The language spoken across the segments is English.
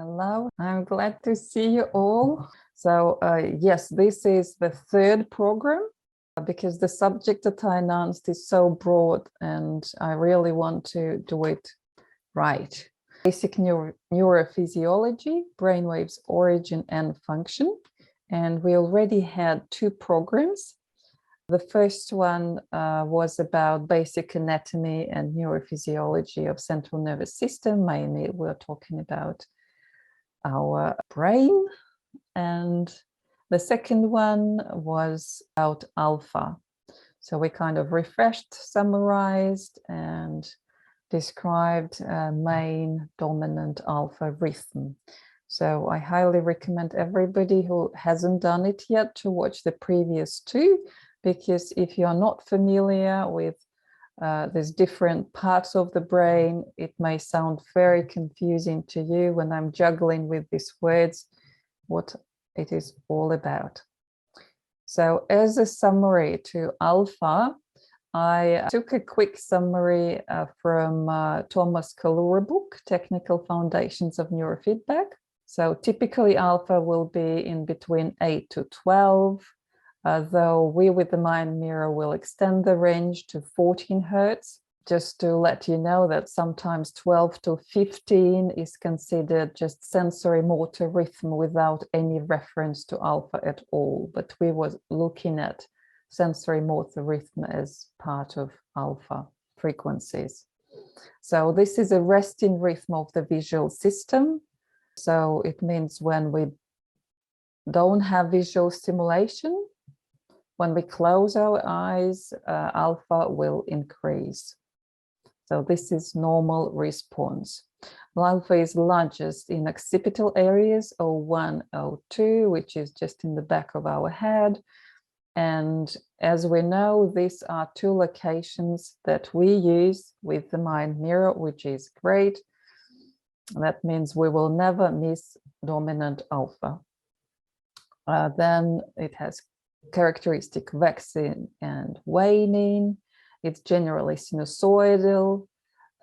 Hello, I'm glad to see you all. So yes, this is the third program because the subject that I announced is so broad and I really want to do it right. Basic neurophysiology, Brainwaves Origin and Function. And we already had two programs. The first one was about basic anatomy and neurophysiology of central nervous system. Mainly we're talking about our brain. And the second one was about alpha. So we kind of refreshed, summarized, and described main dominant alpha rhythm. So I highly recommend everybody who hasn't done it yet to watch the previous two, because if you are not familiar with there's different parts of the brain, it may sound very confusing to you when I'm juggling with these words, what it is all about. So as a summary to alpha, I took a quick summary from Thomas Kalura book, Technical Foundations of Neurofeedback. So typically alpha will be in between 8 to 12, though we with the mind mirror will extend the range to 14 hertz. Just to let you know that sometimes 12 to 15 is considered just sensory motor rhythm without any reference to alpha at all. But we were looking at sensory motor rhythm as part of alpha frequencies. So this is a resting rhythm of the visual system. So it means when we don't have visual stimulation, when we close our eyes, alpha will increase. So this is normal response. Alpha is largest in occipital areas, O1, O2, which is just in the back of our head. And as we know, these are two locations that we use with the mind mirror, which is great. That means we will never miss dominant alpha. Then it has characteristic waxing and waning. It's generally sinusoidal,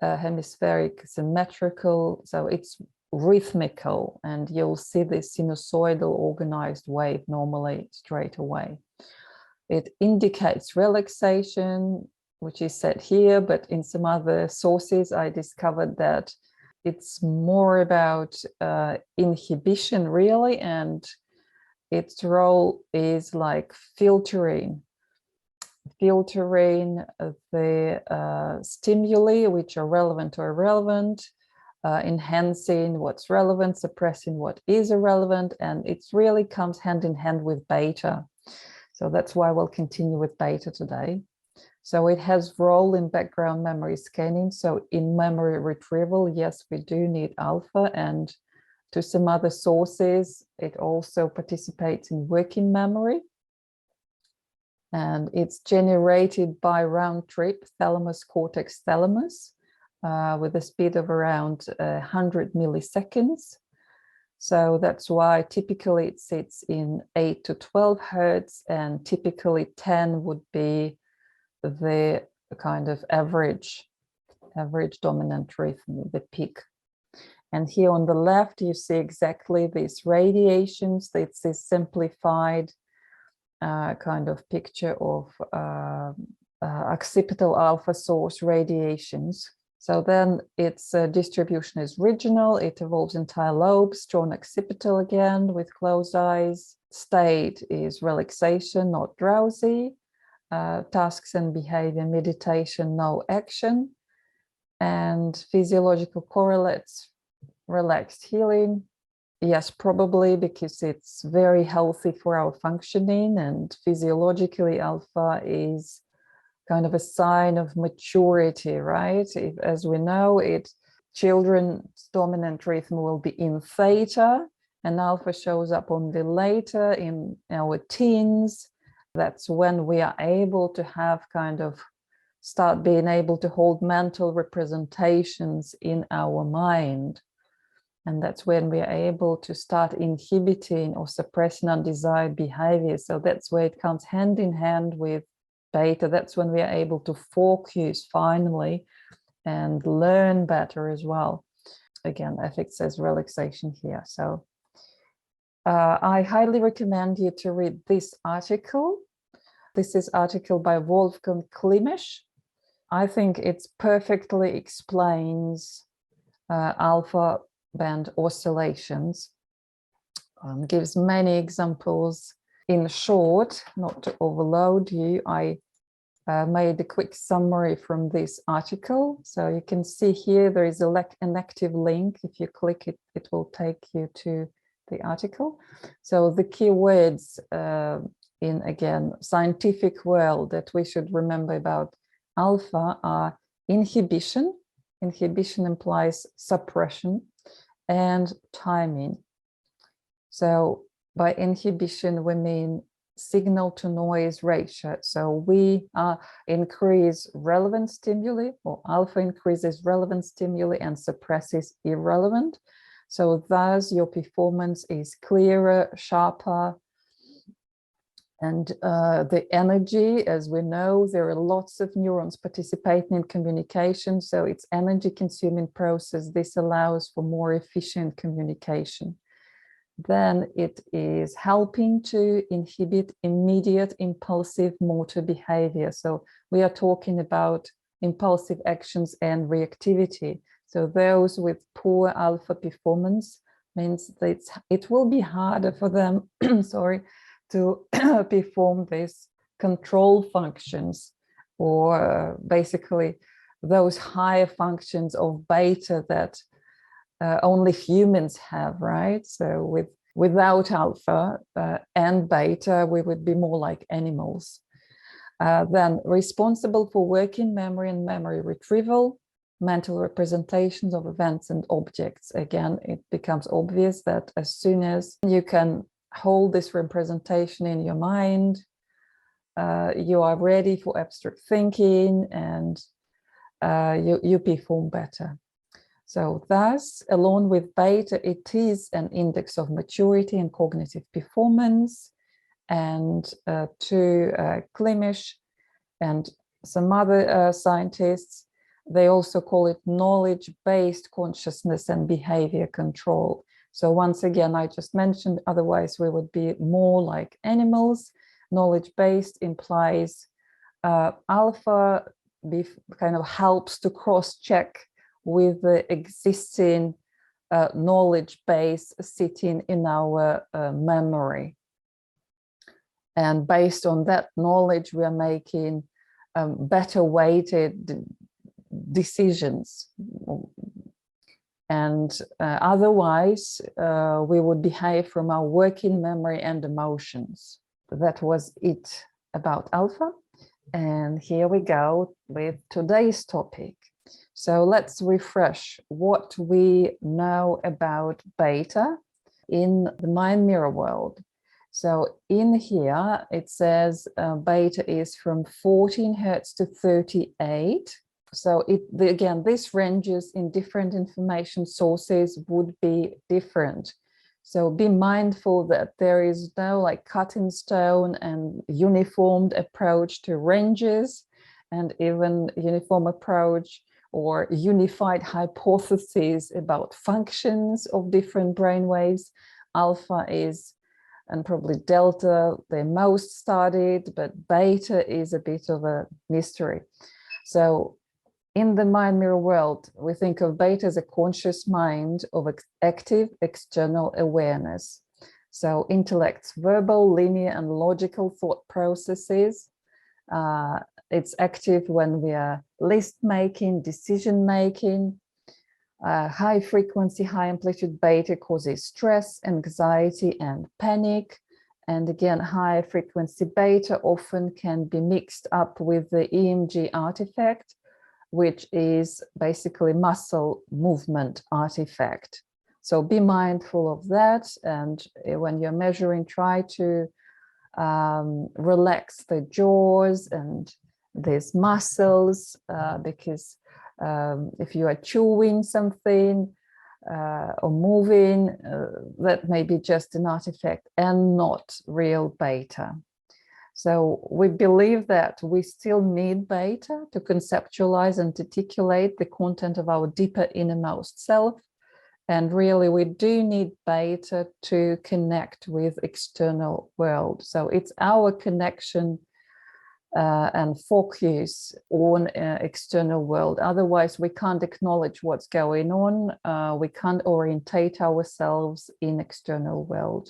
hemispheric, symmetrical, so it's rhythmical, and you'll see the sinusoidal organized wave normally straight away. It indicates relaxation, which is said here, but in some other sources I discovered that it's more about inhibition really, and its role is like filtering the stimuli which are relevant or irrelevant, enhancing what's relevant, suppressing what is irrelevant, and it really comes hand in hand with beta. So that's why we'll continue with beta today. So it has role in background memory scanning. So in memory retrieval, yes, we do need alpha, and to some other sources, it also participates in working memory. And it's generated by round trip thalamus cortex thalamus with a speed of around 100 milliseconds. So that's why typically it sits in 8 to 12 hertz, and typically 10 would be the kind of average dominant rhythm, the peak. And here on the left, you see exactly these radiations. It's this simplified kind of picture of occipital alpha source radiations. So then its distribution is regional. It involves entire lobes, strong occipital again with closed eyes. State is relaxation, not drowsy. Tasks and behavior, meditation, no action. And physiological correlates, relaxed healing. Yes, probably because it's very healthy for our functioning, and physiologically alpha is kind of a sign of maturity, right? As we know, children's dominant rhythm will be in theta, and alpha shows up only later in our teens. That's when we are able to have start being able to hold mental representations in our mind. And that's when we are able to start inhibiting or suppressing undesired behavior. So that's where it comes hand in hand with beta. That's when we are able to focus finally and learn better as well. again, affects as relaxation here. So I highly recommend you to read this article. This is article by Wolfgang Klimisch. I think it perfectly explains alpha band oscillations, gives many examples. In short, not to overload you, I made a quick summary from this article. So you can see here there is an active link. If you click it, it will take you to the article. So the key words in, again, scientific world that we should remember about alpha are inhibition. Inhibition implies suppression, and timing. So by inhibition, we mean signal to noise ratio. So we increase relevant stimuli, or alpha increases relevant stimuli and suppresses irrelevant. So thus your performance is clearer, sharper, and the energy, as we know, there are lots of neurons participating in communication, so it's energy consuming process. This allows for more efficient communication. Then it is helping to inhibit immediate impulsive motor behavior. So we are talking about impulsive actions and reactivity. So those with poor alpha performance means that it will be harder for them, sorry, to perform these control functions, or basically those higher functions of beta that only humans have, right? So without alpha and beta, we would be more like animals. Then responsible for working memory and memory retrieval, mental representations of events and objects. Again, it becomes obvious that as soon as you can hold this representation in your mind, you are ready for abstract thinking, and you perform better. So thus, along with beta, it is an index of maturity and cognitive performance. And to Klimisch and some other scientists, they also call it knowledge-based consciousness and behavior control. So once again, I just mentioned, otherwise we would be more like animals. Knowledge-based implies alpha kind of helps to cross-check with the existing knowledge base sitting in our memory. And based on that knowledge, we are making better weighted decisions. And otherwise, we would behave from our working memory and emotions. That was it about alpha. And here we go with today's topic. So let's refresh what we know about beta in the mind mirror world. So in here, it says beta is from 14 Hertz to 38. So again, these ranges in different information sources would be different. So be mindful that there is no like cut in stone and uniformed approach to ranges, and even uniform approach or unified hypotheses about functions of different brainwaves. Alpha is, and probably delta, the most studied, but beta is a bit of a mystery. So in the mind mirror world, we think of beta as a conscious mind of active external awareness. So intellect's verbal, linear, and logical thought processes. It's active when we are list making, decision making. High frequency, high amplitude beta causes stress, anxiety, and panic. And again, high frequency beta often can be mixed up with the EMG artifact, which is basically muscle movement artifact. So be mindful of that. And when you're measuring, try to relax the jaws and these muscles, because if you are chewing something or moving, that may be just an artifact and not real beta. So we believe that we still need beta to conceptualize and articulate the content of our deeper innermost self. And really, we do need beta to connect with external world. So it's our connection and focus on external world. Otherwise, we can't acknowledge what's going on. We can't orientate ourselves in external world.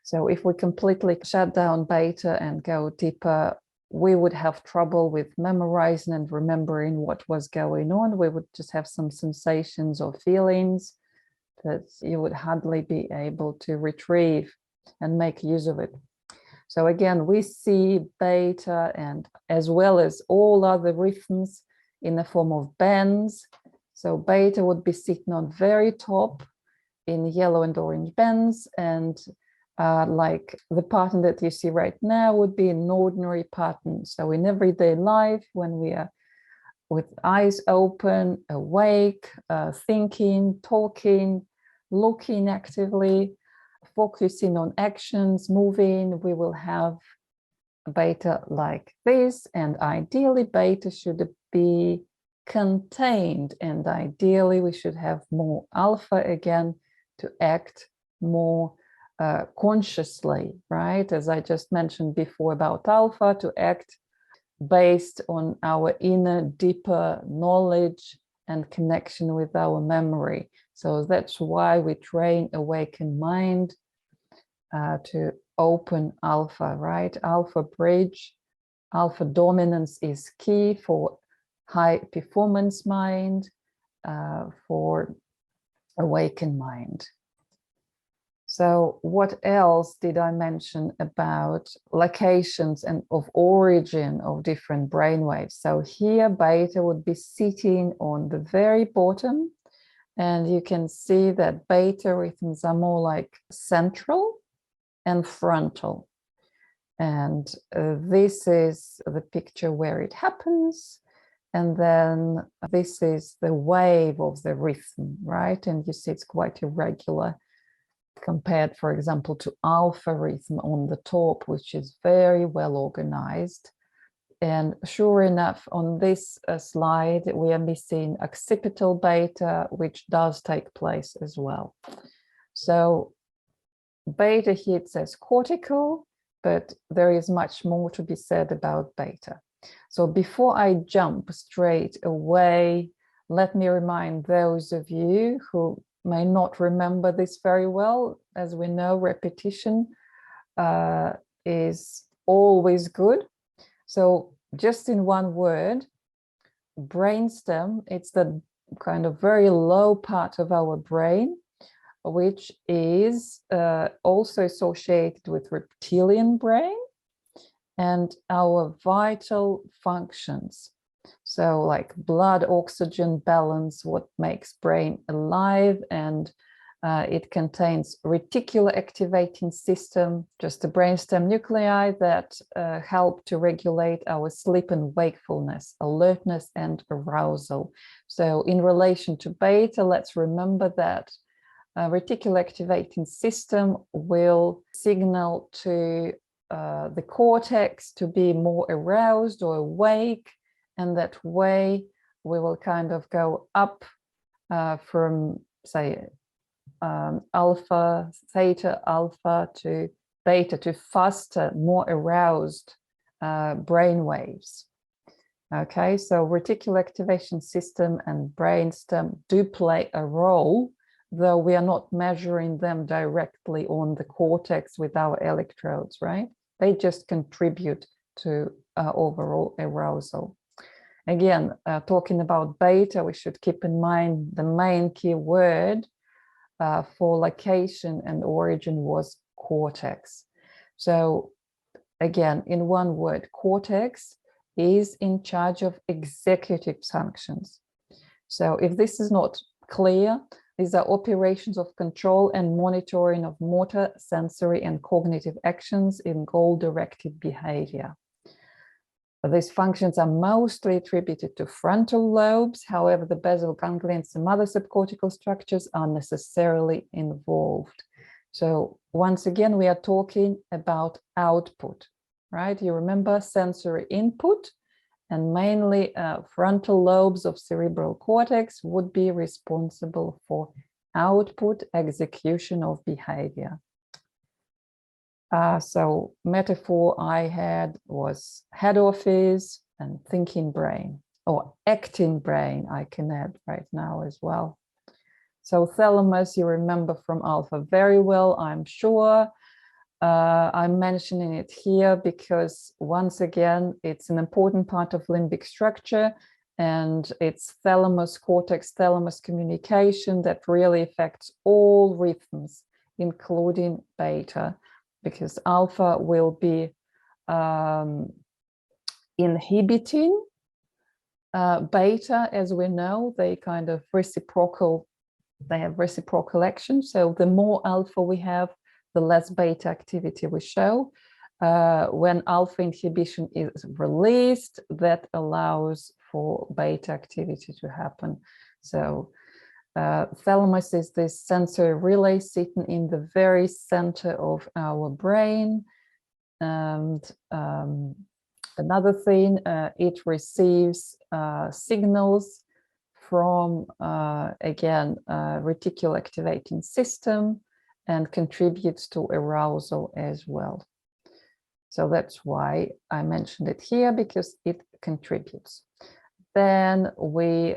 So if we completely shut down beta and go deeper, we would have trouble with memorizing and remembering what was going on. We would just have some sensations or feelings that you would hardly be able to retrieve and make use of it. So again, we see beta and as well as all other rhythms in the form of bands. So beta would be sitting on very top in yellow and orange bands, and like the pattern that you see right now would be an ordinary pattern. So in everyday life, when we are with eyes open, awake, thinking, talking, looking actively, focusing on actions, moving, we will have beta like this. And ideally, beta should be contained. And ideally, we should have more alpha again to act more consciously, right? As I just mentioned before about alpha, to act based on our inner, deeper knowledge and connection with our memory. So that's why we train awakened mind to open alpha, right? Alpha bridge, alpha dominance is key for high performance mind, for awakened mind. So what else did I mention about locations and of origin of different brainwaves? So here beta would be sitting on the very bottom, and you can see that beta rhythms are more like central and frontal. And this is the picture where it happens. And then this is the wave of the rhythm, right? And you see it's quite irregular compared, for example, to alpha rhythm on the top, which is very well organized. And sure enough, on this slide, we are missing occipital beta, which does take place as well. So beta here it says cortical, but there is much more to be said about beta. So before I jump straight away, let me remind those of you who may not remember this very well. As we know, repetition is always good. So just in one word, brainstem, it's the kind of very low part of our brain, which is also associated with reptilian brain and our vital functions. So like blood oxygen balance, what makes brain alive, and it contains reticular activating system, just the brainstem nuclei that help to regulate our sleep and wakefulness, alertness and arousal. So in relation to beta, let's remember that reticular activating system will signal to the cortex to be more aroused or awake, and that way we will kind of go up from, say, alpha, theta, alpha to beta, to faster, more aroused brain waves. Okay, so reticular activation system and brainstem do play a role, though we are not measuring them directly on the cortex with our electrodes, right? They just contribute to overall arousal. Again, talking about beta, we should keep in mind the main key word for location and origin was cortex. So again, in one word, cortex is in charge of executive functions. So if this is not clear, these are operations of control and monitoring of motor, sensory, and cognitive actions in goal-directed behavior. These functions are mostly attributed to frontal lobes. However, the basal ganglia and some other subcortical structures are necessarily involved. So once again, we are talking about output, right? You remember sensory input, and mainly frontal lobes of cerebral cortex would be responsible for output, execution of behavior. So metaphor I had was head office and thinking brain, or acting brain, I can add right now as well. So thalamus, you remember from alpha very well, I'm sure. I'm mentioning it here because, once again, it's an important part of limbic structure, and it's thalamus, cortex, thalamus communication that really affects all rhythms, including beta, because alpha will be inhibiting beta, as we know. They kind of reciprocal, they have reciprocal action. So the more alpha we have, the less beta activity we show. When alpha inhibition is released, that allows for beta activity to happen. So thalamus is this sensory relay sitting in the very center of our brain. And another thing, it receives signals from, again, reticular activating system, and contributes to arousal as well. So that's why I mentioned it here, because it contributes. Then we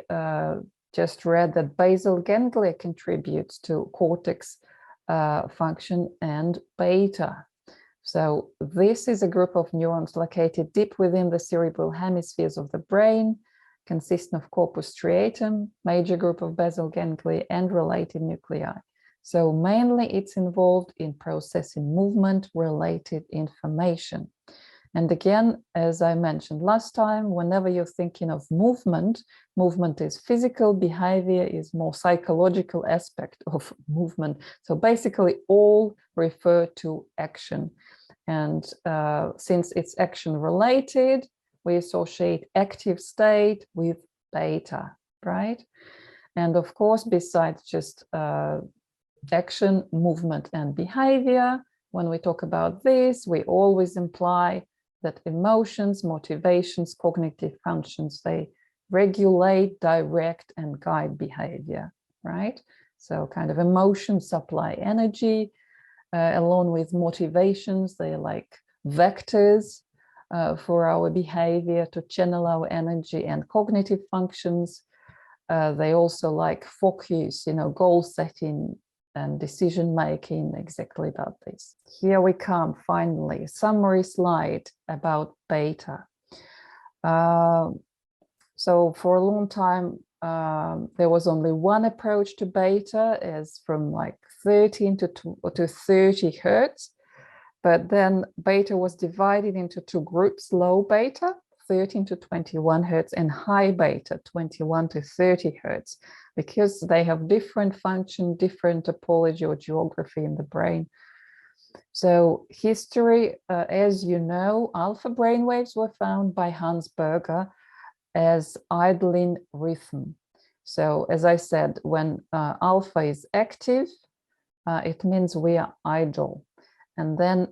just read that basal ganglia contributes to cortex function and beta. So this is a group of neurons located deep within the cerebral hemispheres of the brain, consisting of corpus striatum, major group of basal ganglia, and related nuclei. So mainly it's involved in processing movement-related information. And again, as I mentioned last time, whenever you're thinking of movement, movement is physical, behavior is more psychological aspect of movement. So basically all refer to action. And since it's action related, we associate active state with beta, right? And of course, besides just action, movement, and behavior, when we talk about this, we always imply that emotions, motivations, cognitive functions, they regulate, direct, and guide behavior, right? So kind of emotions supply energy, along with motivations, they're like vectors for our behavior to channel our energy, and cognitive functions, they also like focus, goal setting, and decision making, exactly about this. Here we come, finally, summary slide about beta. So for a long time, there was only one approach to beta, as from like 13 to 30 hertz. But then beta was divided into two groups: low beta, 13 to 21 hertz, and high beta, 21 to 30 hertz, because they have different function, different topology or geography in the brain. So history, as you know, alpha brainwaves were found by Hans Berger as idling rhythm. So as I said, when alpha is active, it means we are idle. And then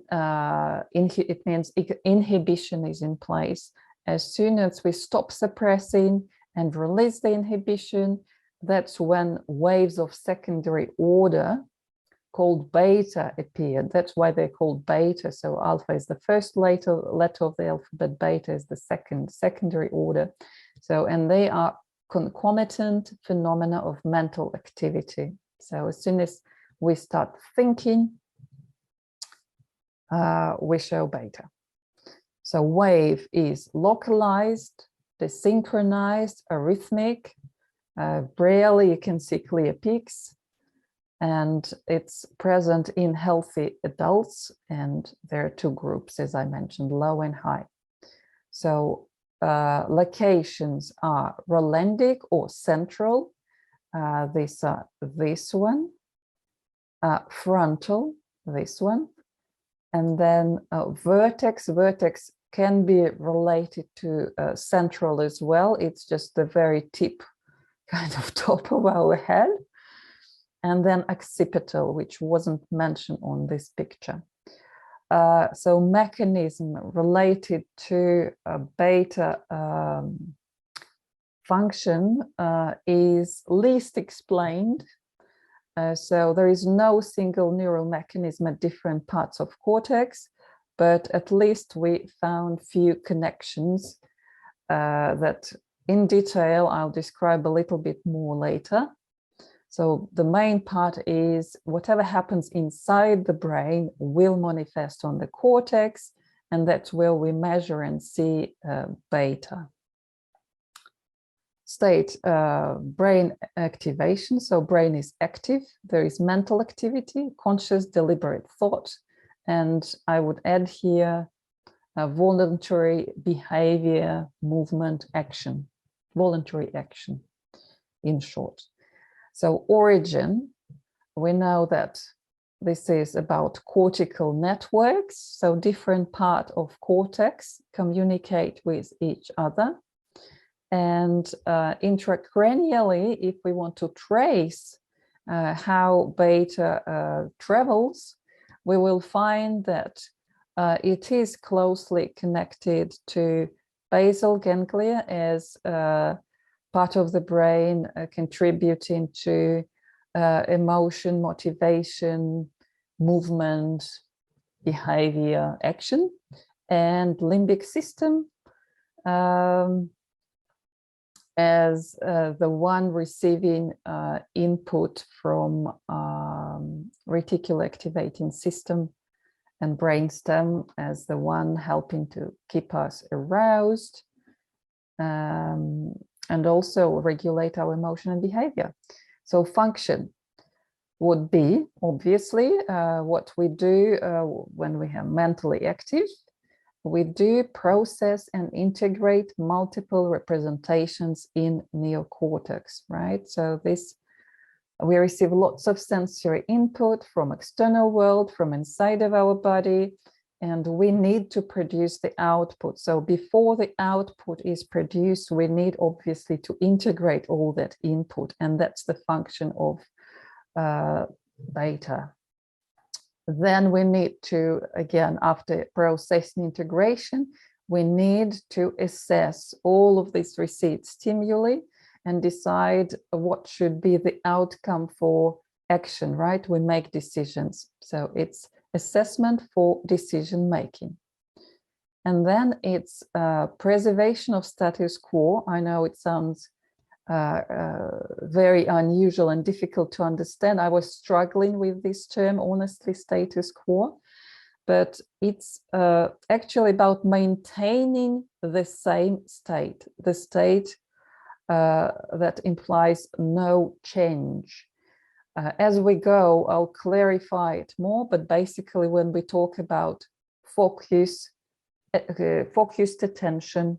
it means inhibition is in place. As soon as we stop suppressing and release the inhibition, that's when waves of secondary order called beta appeared. That's why they're called beta. So alpha is the first letter of the alphabet, beta is the secondary order. So, and they are concomitant phenomena of mental activity. So as soon as we start thinking, we show beta. So wave is localized, desynchronized, arrhythmic. Rarely you can see clear peaks, and it's present in healthy adults. And there are two groups, as I mentioned, low and high. So locations are relendic or central. These are this one, frontal, this one. And then vertex. Vertex can be related to central as well. It's just the very tip, kind of top of our head. And then occipital, which wasn't mentioned on this picture. So mechanism related to beta function is least explained. So there is no single neural mechanism at different parts of cortex, but at least we found few connections that in detail I'll describe a little bit more later. So the main part is whatever happens inside the brain will manifest on the cortex, and that's where we measure and see beta. State, brain activation. So brain is active. There is mental activity, conscious, deliberate thought. And I would add here voluntary behavior, movement, action, voluntary action, in short. So origin, we know that this is about cortical networks. So different parts of cortex communicate with each other. And intracranially, if we want to trace how beta travels, we will find that it is closely connected to basal ganglia as part of the brain contributing to emotion, motivation, movement, behavior, action, and limbic system as the one receiving input from reticular activating system, and brainstem as the one helping to keep us aroused and also regulate our emotion and behavior. So function would be obviously what we do when we are mentally active. We do process and integrate multiple representations in neocortex, right? So this, we receive lots of sensory input from external world, from inside of our body, and we need to produce the output. So before the output is produced, we need obviously to integrate all that input, and that's the function of beta. Then we need to, again, after processing integration, we need to assess all of these received stimuli and decide what should be the outcome for action, right? We make decisions. So it's assessment for decision making. And then it's preservation of status quo. I know it sounds very unusual and difficult to understand. I was struggling with this term, honestly, status quo, but it's actually about maintaining the same state, the state that implies no change. As we go, I'll clarify it more, but basically when we talk about focused attention,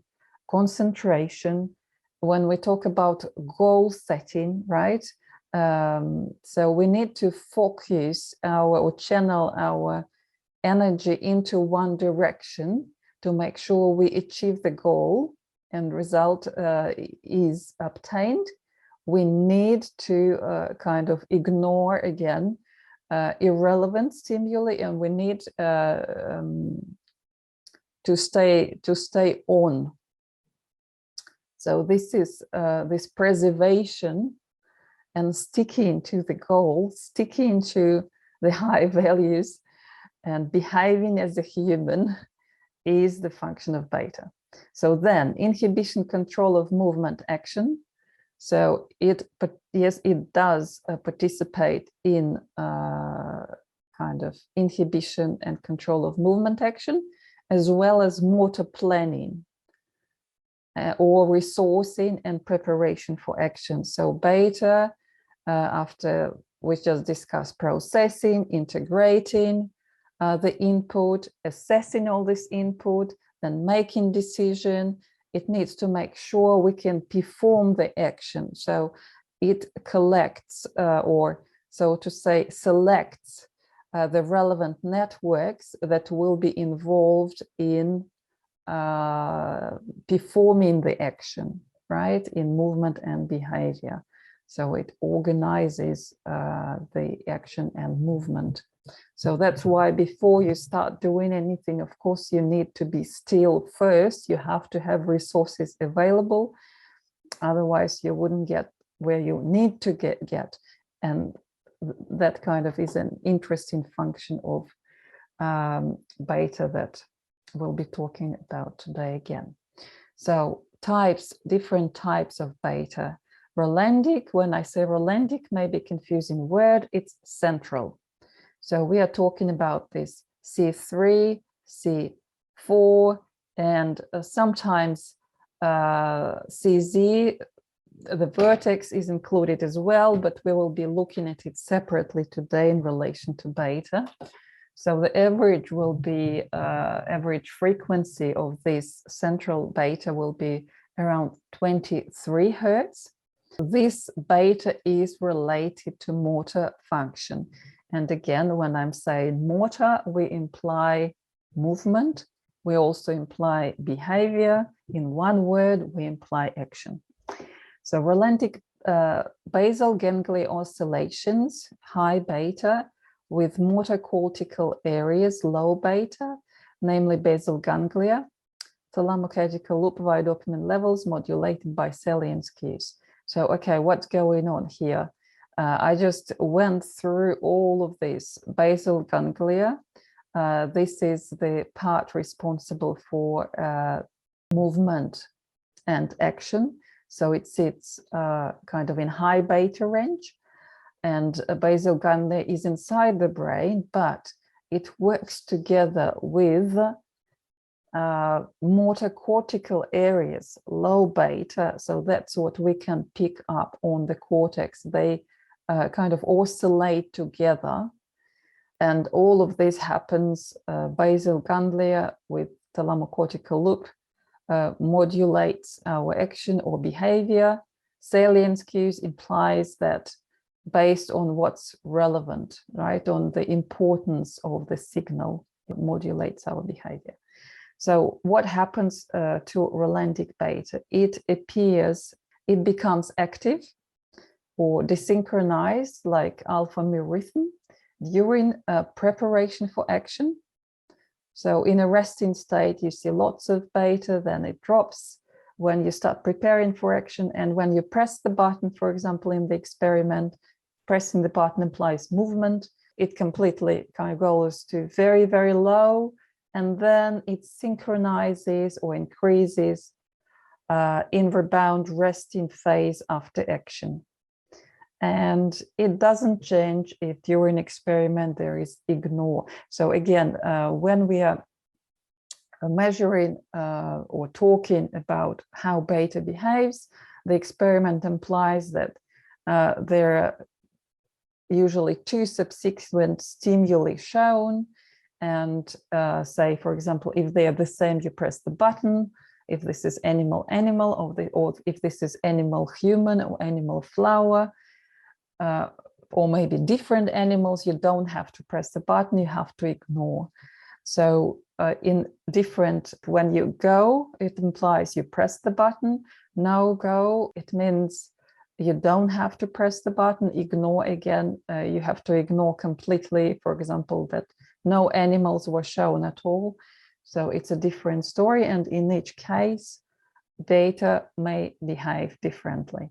concentration, when we talk about goal setting, right? So we need to focus or channel our energy into one direction to make sure we achieve the goal and result is obtained. We need to kind of ignore again irrelevant stimuli, and we need to stay on. So this is this preservation and sticking to the goal, sticking to the high values and behaving as a human is the function of beta. So then inhibition, control of movement, action. So yes, it does participate in kind of inhibition and control of movement action, as well as motor planning or resourcing and preparation for action. So beta, after we just discussed processing, integrating the input, assessing all this input, then making decision, it needs to make sure we can perform the action. So it collects or so to say selects the relevant networks that will be involved in performing the action, right, in movement and behavior. So it organizes the action and movement. So that's why before you start doing anything, of course, you need to be still first. You have to have resources available. Otherwise, you wouldn't get where you need to get. And that kind of is an interesting function of beta that we'll be talking about today again. So different types of beta. Relendic, when I say relendic, maybe confusing word, it's central. So we are talking about this C3, C4, and sometimes CZ, the vertex is included as well, but we will be looking at it separately today in relation to beta. So the average will be, average frequency of this central beta will be around 23 Hertz. This beta is related to motor function. And again, when I'm saying motor, we imply movement. We also imply behavior. In one word, we imply action. So relendic basal ganglia oscillations, high beta, with motor cortical areas, low beta, namely basal ganglia, thalamocortical loop via dopamine levels modulated by salience cues. So, okay, what's going on here? I just went through all of this basal ganglia. This is the part responsible for movement and action. So it sits kind of in high beta range, and basal ganglia is inside the brain, but it works together with motor cortical areas, low beta. So that's what we can pick up on the cortex. They kind of oscillate together. And all of this happens, basal ganglia with thalamocortical loop modulates our action or behavior. Salience cues implies that based on what's relevant, right, on the importance of the signal, it modulates our behavior. So what happens to relendic beta? It appears, it becomes active or desynchronized like alpha mu rhythm during preparation for action. So in a resting state, you see lots of beta, then it drops when you start preparing for action. And when you press the button, for example, in the experiment, pressing the button implies movement. It completely kind of goes to very, very low, and then it synchronizes or increases in rebound resting phase after action. And it doesn't change if during experiment there is ignore. So again, when we are measuring or talking about how beta behaves, the experiment implies that there are usually two subsequent stimuli shown. And say, for example, if they are the same, you press the button. If this is animal, or if this is animal, human, or animal, flower, or maybe different animals, you don't have to press the button, you have to ignore. So in different, when you go, it implies you press the button. No go, it means you don't have to press the button. Ignore, again, you have to ignore completely, for example, that no animals were shown at all. So it's a different story, and in each case, beta may behave differently.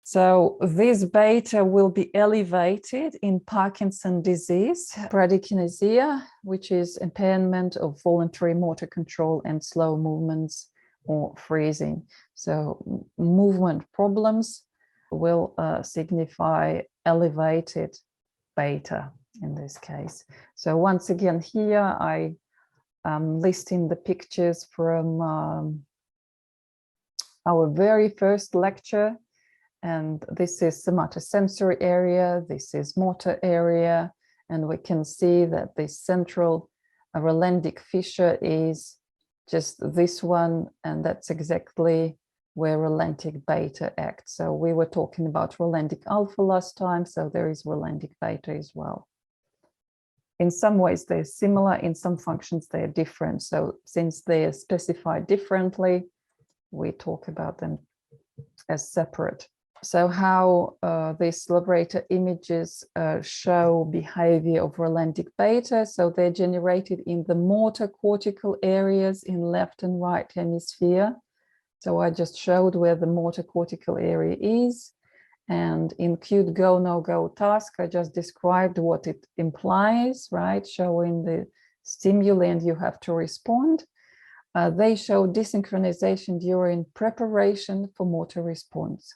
So this beta will be elevated in Parkinson's disease, bradykinesia, which is impairment of voluntary motor control and slow movements or freezing. So movement problems will signify elevated beta in this case. So once again, here I am listing the pictures from our very first lecture. And this is somatosensory area, this is motor area, and we can see that this central relendic fissure is just this one, and that's exactly where relendic beta acts. So we were talking about relendic alpha last time, so there is relendic beta as well. In some ways they're similar, in some functions they're different. So since they are specified differently, we talk about them as separate. So how these laboratory images show behavior of relendic beta. So they're generated in the motor cortical areas in left and right hemisphere. So I just showed where the motor cortical area is. And in queued go, no go task, I just described what it implies, right? Showing the stimuli and you have to respond. They show desynchronization during preparation for motor response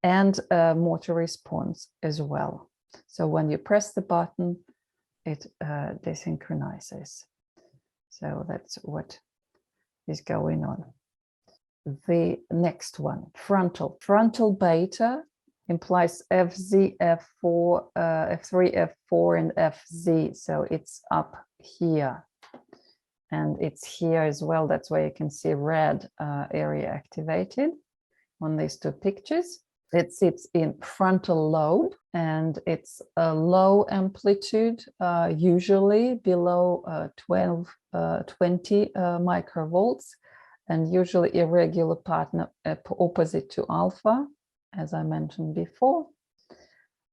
and motor response as well. So when you press the button, it desynchronizes. So that's what is going on. The next one, frontal beta implies FZ, F4, F3, F4, and FZ. So it's up here. And it's here as well. That's why you can see red area activated on these two pictures. It sits in frontal lobe, and it's a low amplitude, usually below 20 microvolts, and usually irregular pattern opposite to alpha, as I mentioned before.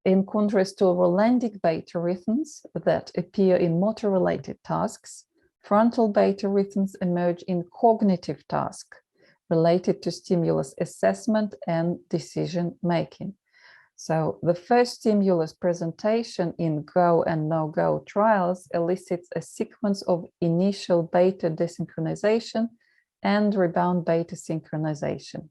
In contrast to Rolandic beta rhythms that appear in motor-related tasks, frontal beta rhythms emerge in cognitive tasks related to stimulus assessment and decision making. So the first stimulus presentation in go and no-go trials elicits a sequence of initial beta desynchronization and rebound beta synchronization,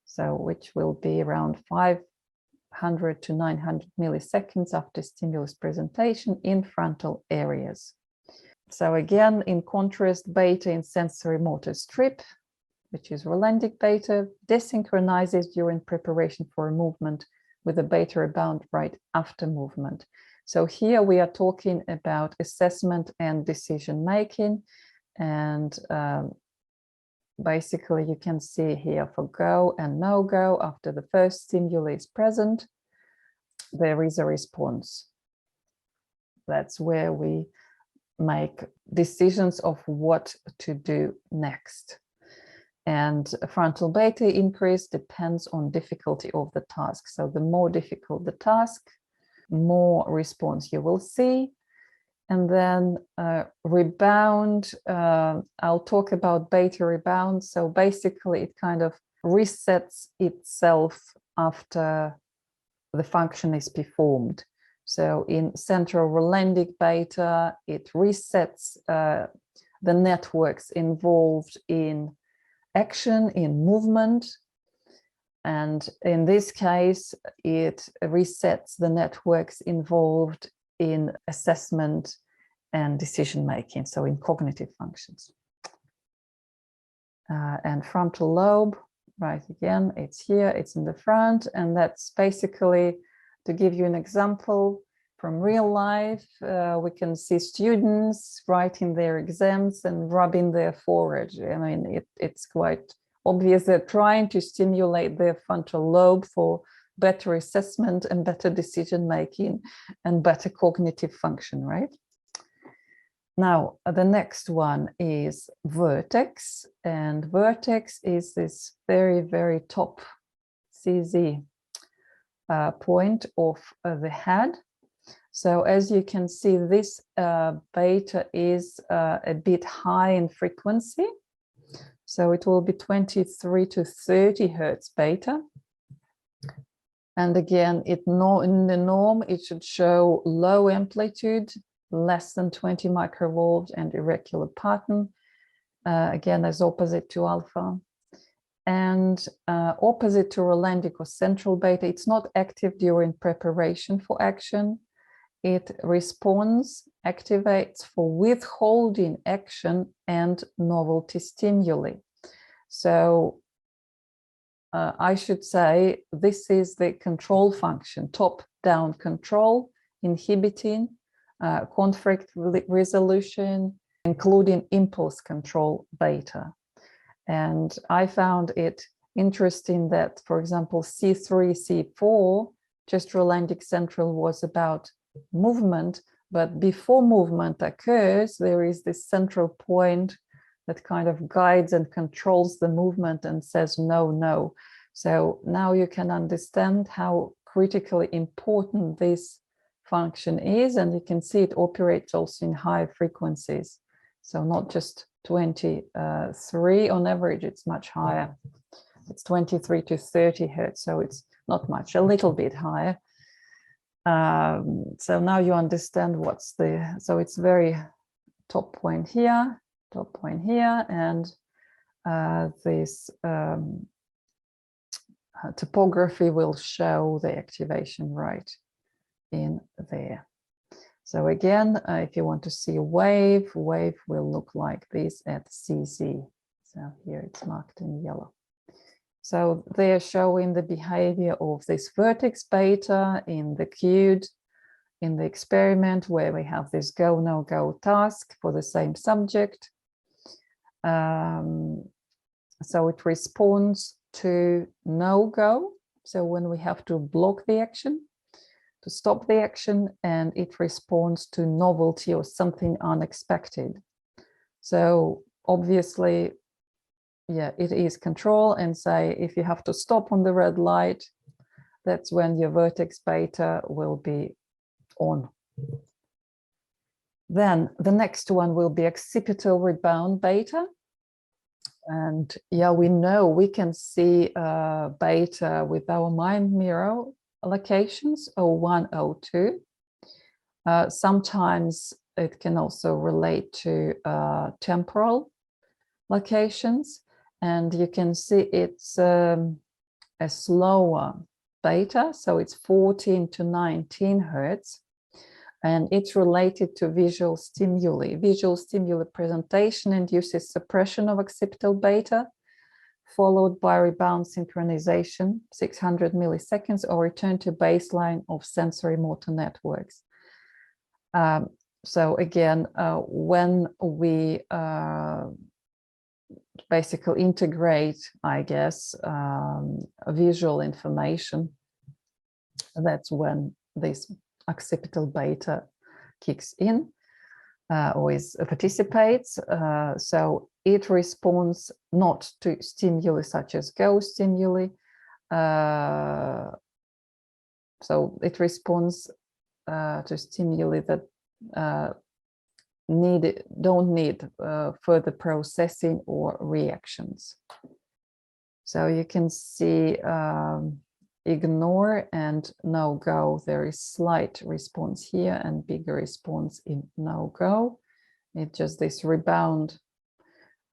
so which will be around 500 to 900 milliseconds after stimulus presentation in frontal areas. So again, in contrast, beta in sensory motor strip, which is Rolandic beta, desynchronizes during preparation for a movement with a beta rebound right after movement. So here we are talking about assessment and decision making, and basically you can see here for go and no go, after the first stimuli is present, there is a response. That's where we make decisions of what to do next. And frontal beta increase depends on difficulty of the task. So the more difficult the task, more response you will see. And then rebound, I'll talk about beta rebound. So basically it kind of resets itself after the function is performed. So in central Rolandic beta, it resets the networks involved in action, in movement. And in this case, it resets the networks involved in assessment and decision making, so in cognitive functions. And frontal lobe, right, again, it's here, it's in the front, and that's basically, to give you an example from real life, we can see students writing their exams and rubbing their forehead. I mean, it's quite obvious they're trying to stimulate their frontal lobe for better assessment and better decision making and better cognitive function, right? Now, the next one is vertex, and vertex is this very, very top CZ point of the head. So as you can see, this beta is a bit high in frequency. So it will be 23 to 30 hertz beta. And again, in the norm, it should show low amplitude, less than 20 microvolts, and irregular pattern, again, as opposite to alpha. And opposite to Rolandic or central beta, it's not active during preparation for action. It responds, activates for withholding action and novelty stimuli. So I should say this is the control function, top-down control, inhibiting, conflict resolution, including impulse control beta. And I found it interesting that, for example, C3, C4, just Rolandic central was about movement, but before movement occurs, there is this central point that kind of guides and controls the movement and says no, no. So now you can understand how critically important this function is, and you can see it operates also in high frequencies. So not just 23 on average, it's much higher. It's 23 to 30 hertz. So it's not much, a little bit higher. So now you understand what's the, so it's very top point here, and this topography will show the activation right in there. So again, if you want to see a wave will look like this at CZ. So here it's marked in yellow. So they're showing the behavior of this vertex beta in the queued, in the experiment where we have this go, no go task for the same subject. So it responds to no go. So when we have to block the action, to stop the action, and it responds to novelty or something unexpected. So obviously, yeah, it is control, and say if you have to stop on the red light, that's when your vertex beta will be on. Then the next one will be occipital rebound beta. And yeah, we know we can see beta with our mind mirror locations 01, 02. Sometimes it can also relate to temporal locations, and you can see it's a slower beta, so it's 14 to 19 hertz, and it's related to visual stimuli. Visual stimuli presentation induces suppression of occipital beta, followed by rebound synchronization, 600 milliseconds, or return to baseline of sensory motor networks. So again, when we basically integrate, I guess, visual information, that's when this occipital beta kicks in or participates. So it responds not to stimuli such as go stimuli. So it responds to stimuli that don't need further processing or reactions. So you can see ignore and no go. There is slight response here and bigger response in no go. It's just this rebound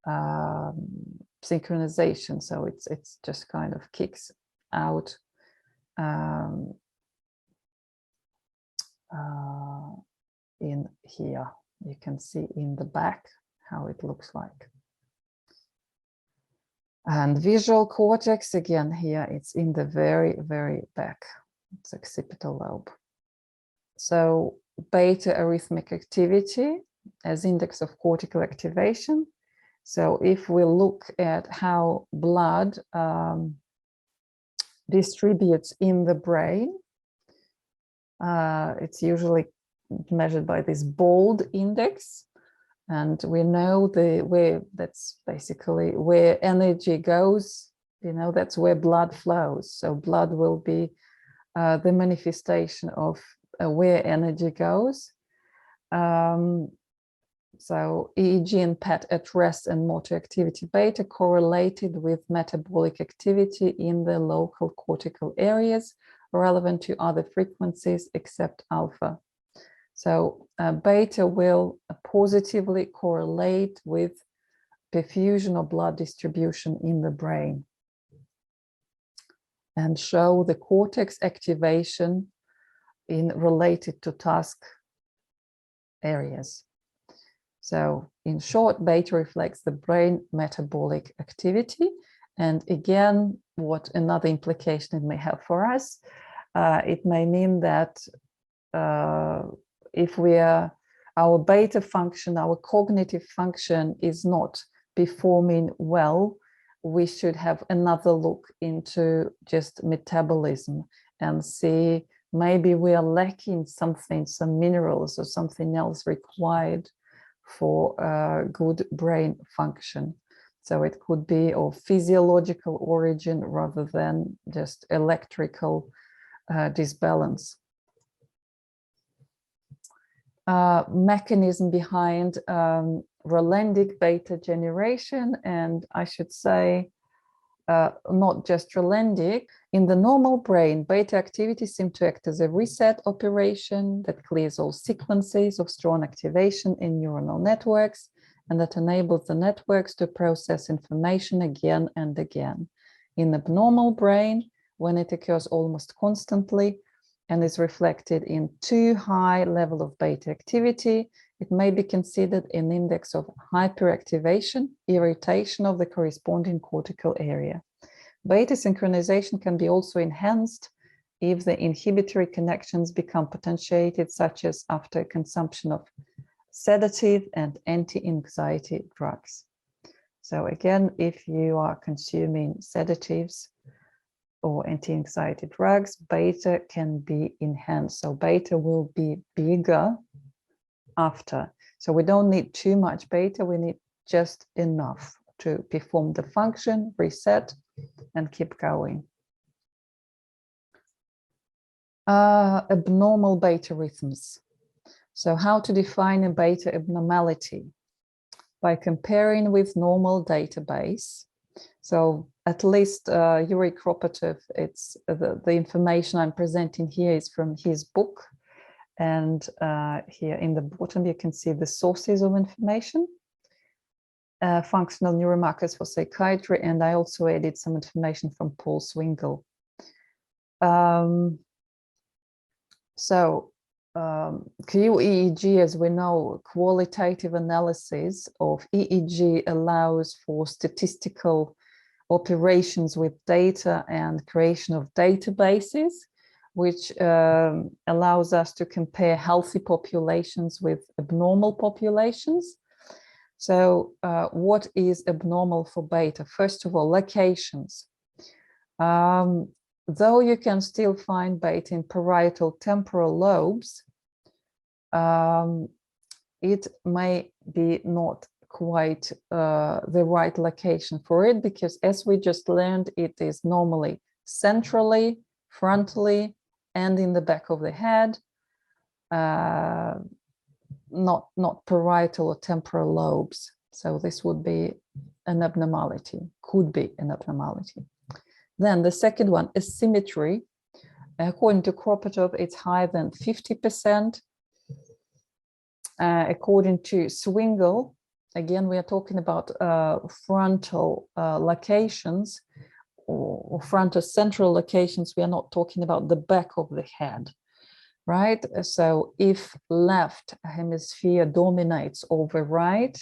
synchronization. So it's just kind of kicks out in here. You can see in the back how it looks like. And visual cortex, again, here it's in the very, very back. It's occipital lobe. So beta arrhythmic activity as index of cortical activation. So if we look at how blood distributes in the brain, it's usually measured by this bold index, and we know where that's basically where energy goes. You know, that's where blood flows. So blood will be the manifestation of where energy goes. So EEG and PET at rest and motor activity beta correlated with metabolic activity in the local cortical areas relevant to other frequencies except alpha. So beta will positively correlate with perfusion or blood distribution in the brain and show the cortex activation in related to task areas. So in short, beta reflects the brain metabolic activity. And again, what another implication it may have for us, it may mean that if our beta function, our cognitive function is not performing well, we should have another look into just metabolism and see maybe we are lacking something, some minerals or something else required for good brain function. So it could be of physiological origin rather than just electrical disbalance. Mechanism behind relendic beta generation, and I should say not gastроlendic. In the normal brain, beta activity seems to act as a reset operation that clears all sequences of strong activation in neuronal networks, and that enables the networks to process information again and again. In the abnormal brain, when it occurs almost constantly and is reflected in too high level of beta activity, it may be considered an index of hyperactivation, irritation of the corresponding cortical area. Beta synchronization can be also enhanced if the inhibitory connections become potentiated, such as after consumption of sedative and anti-anxiety drugs. So again, if you are consuming sedatives or anti-anxiety drugs, beta can be enhanced. So beta will be bigger after. So we don't need too much beta, we need just enough to perform the function, reset, and keep going. Abnormal beta rhythms. So how to define a beta abnormality? By comparing with normal database. So at least Yuri Kropotov, it's the information I'm presenting here is from his book. And here in the bottom, you can see the sources of information, functional neuromarkers for psychiatry, and I also added some information from Paul Swingle. QEEG, as we know, qualitative analysis of EEG allows for statistical operations with data and creation of databases, which allows us to compare healthy populations with abnormal populations. So what is abnormal for beta? First of all, locations. Though you can still find beta in parietal temporal lobes, it may be not quite the right location for it, because as we just learned, it is normally centrally, frontally, and in the back of the head, not parietal or temporal lobes. So this would be an abnormality, could be an abnormality. Then the second one, asymmetry. According to Kropotov, it's higher than 50%. According to Swingle, again, we are talking about frontal locations or frontal central locations. We are not talking about the back of the head, right? So if left hemisphere dominates over right,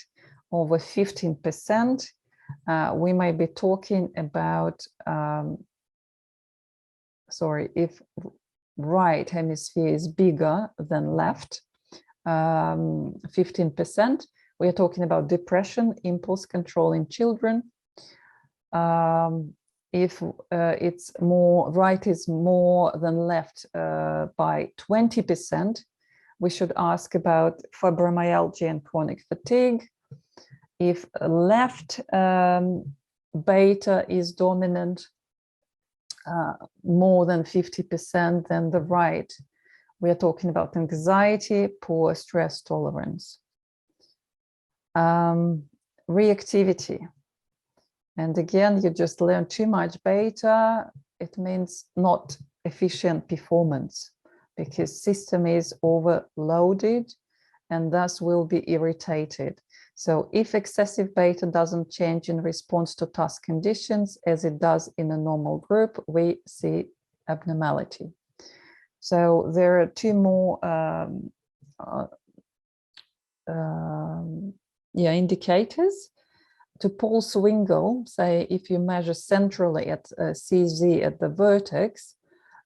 over 15%, we might be talking about, if right hemisphere is bigger than left, 15%, we are talking about depression, impulse control in children. If it's more, right is more than left by 20%, we should ask about fibromyalgia and chronic fatigue. If left beta is dominant more than 50%, then the right, we are talking about anxiety, poor stress tolerance. Reactivity. And again, you just learn too much beta, it means not efficient performance, because system is overloaded and thus will be irritated. So if excessive beta doesn't change in response to task conditions as it does in a normal group, we see abnormality. So there are two more indicators. To Paul Swingle, say if you measure centrally at CZ at the vertex,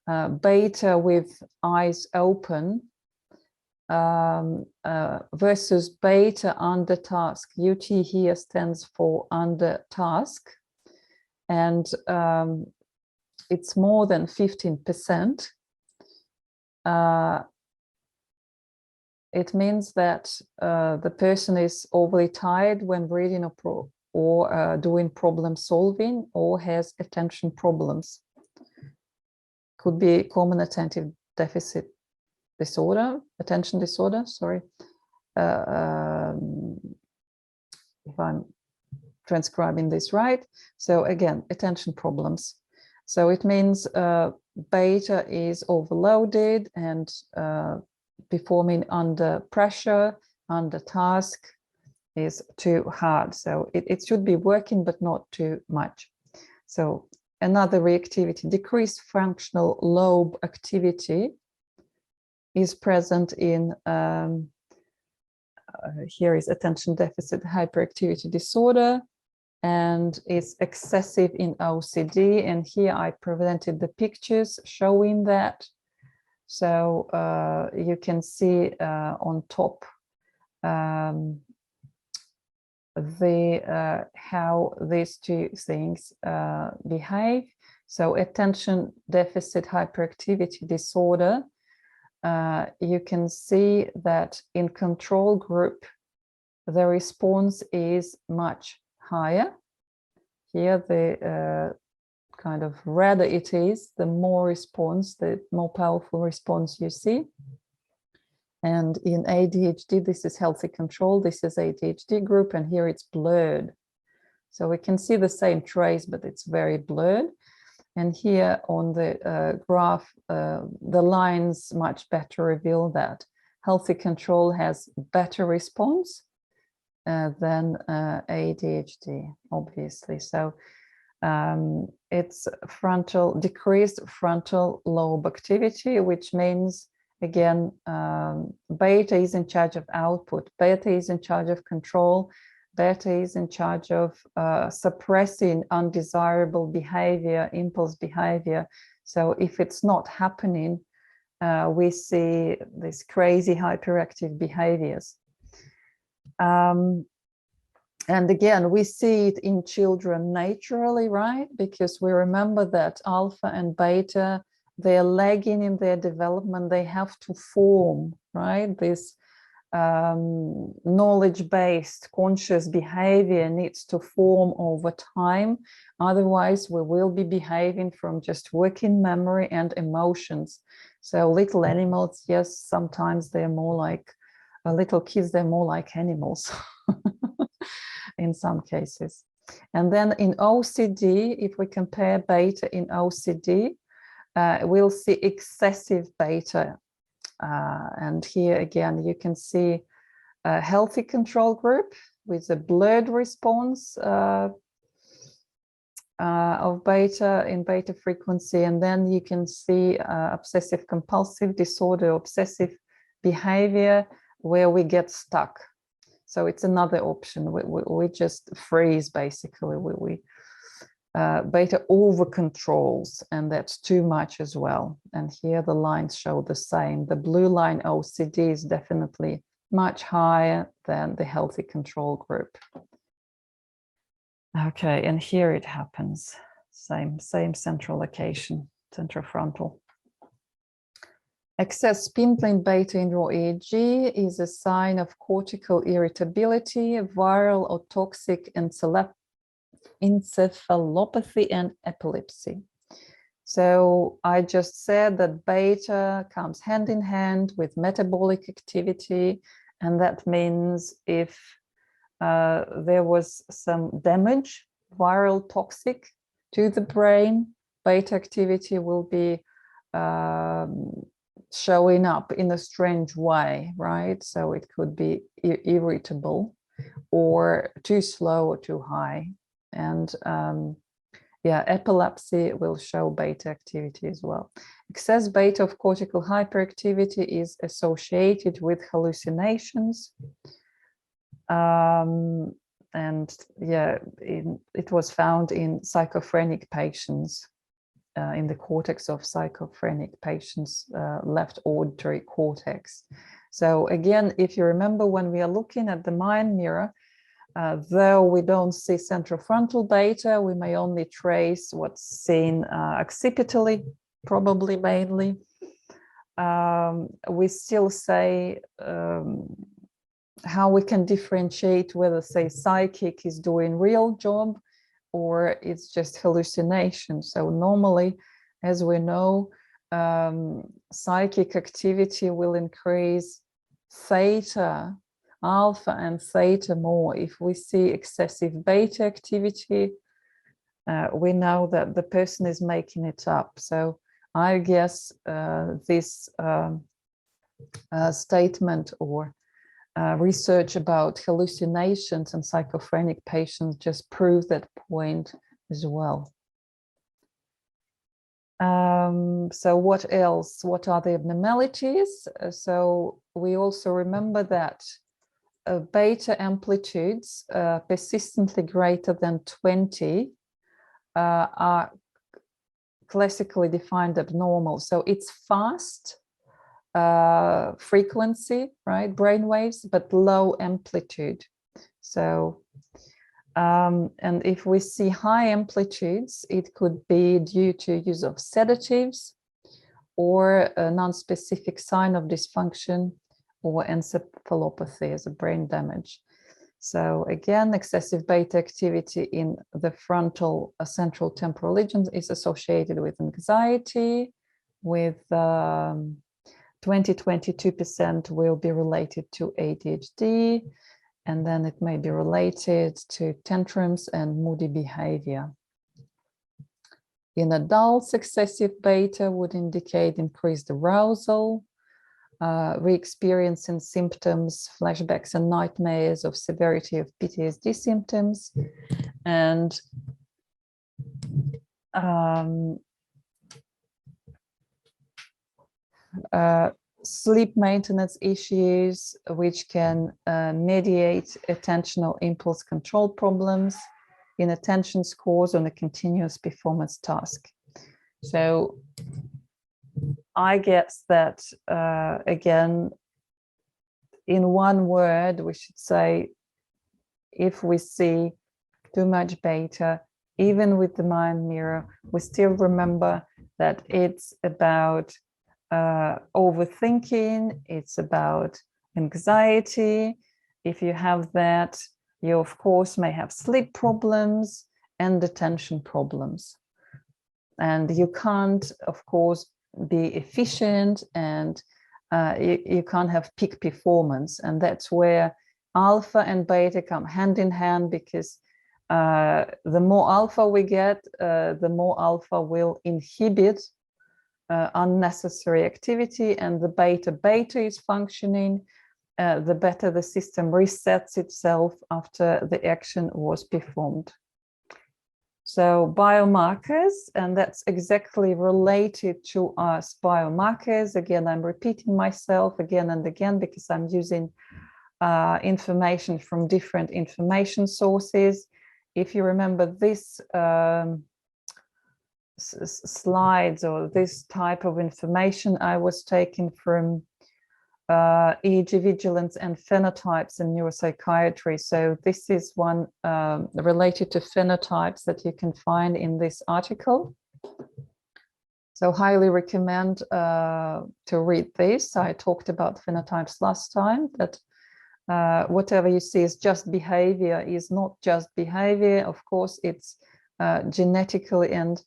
beta with eyes open versus beta under task. UT here stands for under task, and it's more than 15%. It means that the person is overly tired when reading or doing problem solving, or has attention problems. Could be common attentive deficit disorder, attention disorder, sorry. If I'm transcribing this right. So again, attention problems. So it means beta is overloaded and performing under pressure, under task is too hard. So it should be working, but not too much. So another reactivity, decreased functional lobe activity is present in, here is attention deficit hyperactivity disorder, and is excessive in OCD. And here I presented the pictures showing that. So you can see on top how these two things behave. So attention deficit hyperactivity disorder, you can see that in control group, the response is much higher. Here, the kind of redder it is, the more response, the more powerful response you see. And in ADHD, this is healthy control. This is ADHD group, and here it's blurred. So we can see the same trace, but it's very blurred. And here on the graph, the lines much better reveal that healthy control has better response than ADHD, obviously. So it's decreased frontal lobe activity, which means, again, beta is in charge of output, beta is in charge of control, beta is in charge of suppressing undesirable behavior, impulse behavior. So if it's not happening, we see these crazy hyperactive behaviors. And again, we see it in children naturally, right? Because we remember that alpha and beta, they're lagging in their development. They have to form, right? This knowledge-based conscious behavior needs to form over time. Otherwise, we will be behaving from just working memory and emotions. So little animals, yes, sometimes they're more like little kids, they're more like animals in some cases. And then in OCD, if we compare beta in OCD, we'll see excessive beta. And here again, you can see a healthy control group with a blurred response of beta in beta frequency. And then you can see obsessive compulsive disorder, obsessive behavior, where we get stuck. So it's another option. We just freeze, basically. Beta over controls, and that's too much as well. And here the lines show the same. The blue line OCD is definitely much higher than the healthy control group. Okay, and here it happens. Same central location, central frontal. Excess spindling beta in raw EEG is a sign of cortical irritability, viral or toxic encephalopathy, and epilepsy. So I just said that beta comes hand in hand with metabolic activity, and that means if there was some damage, viral, toxic, to the brain, beta activity will be showing up in a strange way, right? So it could be irritable or too slow or too high. And yeah, epilepsy will show beta activity as well. Excess beta of cortical hyperactivity is associated with hallucinations. And yeah, it was found in schizophrenic patients, in the cortex of schizophrenic patients, left auditory cortex. So again, if you remember, when we are looking at the mind mirror, though we don't see central frontal beta, we may only trace what's seen occipitally, probably mainly. We still say how we can differentiate whether, say, psychic is doing real job or it's just hallucination. So normally, as we know, psychic activity will increase theta alpha and theta more. If we see excessive beta activity, we know that the person is making it up. So I guess this statement or research about hallucinations and schizophrenic patients just prove that point as well. So what else? What are the abnormalities? So we also remember that beta amplitudes persistently greater than 20 are classically defined abnormal. So it's fast frequency, right, brain waves, but low amplitude. So and if we see high amplitudes, it could be due to use of sedatives or a non-specific sign of dysfunction or encephalopathy as a brain damage. So again, excessive beta activity in the frontal central temporal regions is associated with anxiety, with 22% will be related to ADHD, and then it may be related to tantrums and moody behavior. In adults, excessive beta would indicate increased arousal, re-experiencing symptoms, flashbacks and nightmares of severity of PTSD symptoms, and sleep maintenance issues, which can mediate attentional impulse control problems in attention scores on a continuous performance task. So I guess that, again, in one word, we should say, if we see too much beta, even with the mind mirror, we still remember that it's about overthinking, it's about anxiety. If you have that, you of course may have sleep problems and attention problems. And you can't, of course, be efficient, and you can't have peak performance. And that's where alpha and beta come hand in hand, because the more alpha we get, the more alpha will inhibit unnecessary activity, and the beta is functioning, the better the system resets itself after the action was performed. So biomarkers, and that's exactly related to us biomarkers. Again, I'm repeating myself again and again because I'm using information from different information sources. If you remember this slides or this type of information, I was taken from EEG vigilance and phenotypes in neuropsychiatry. So this is one related to phenotypes that you can find in this article. So highly recommend to read this. I talked about phenotypes last time, that whatever you see is just behavior is not just behavior. Of course, it's genetically and,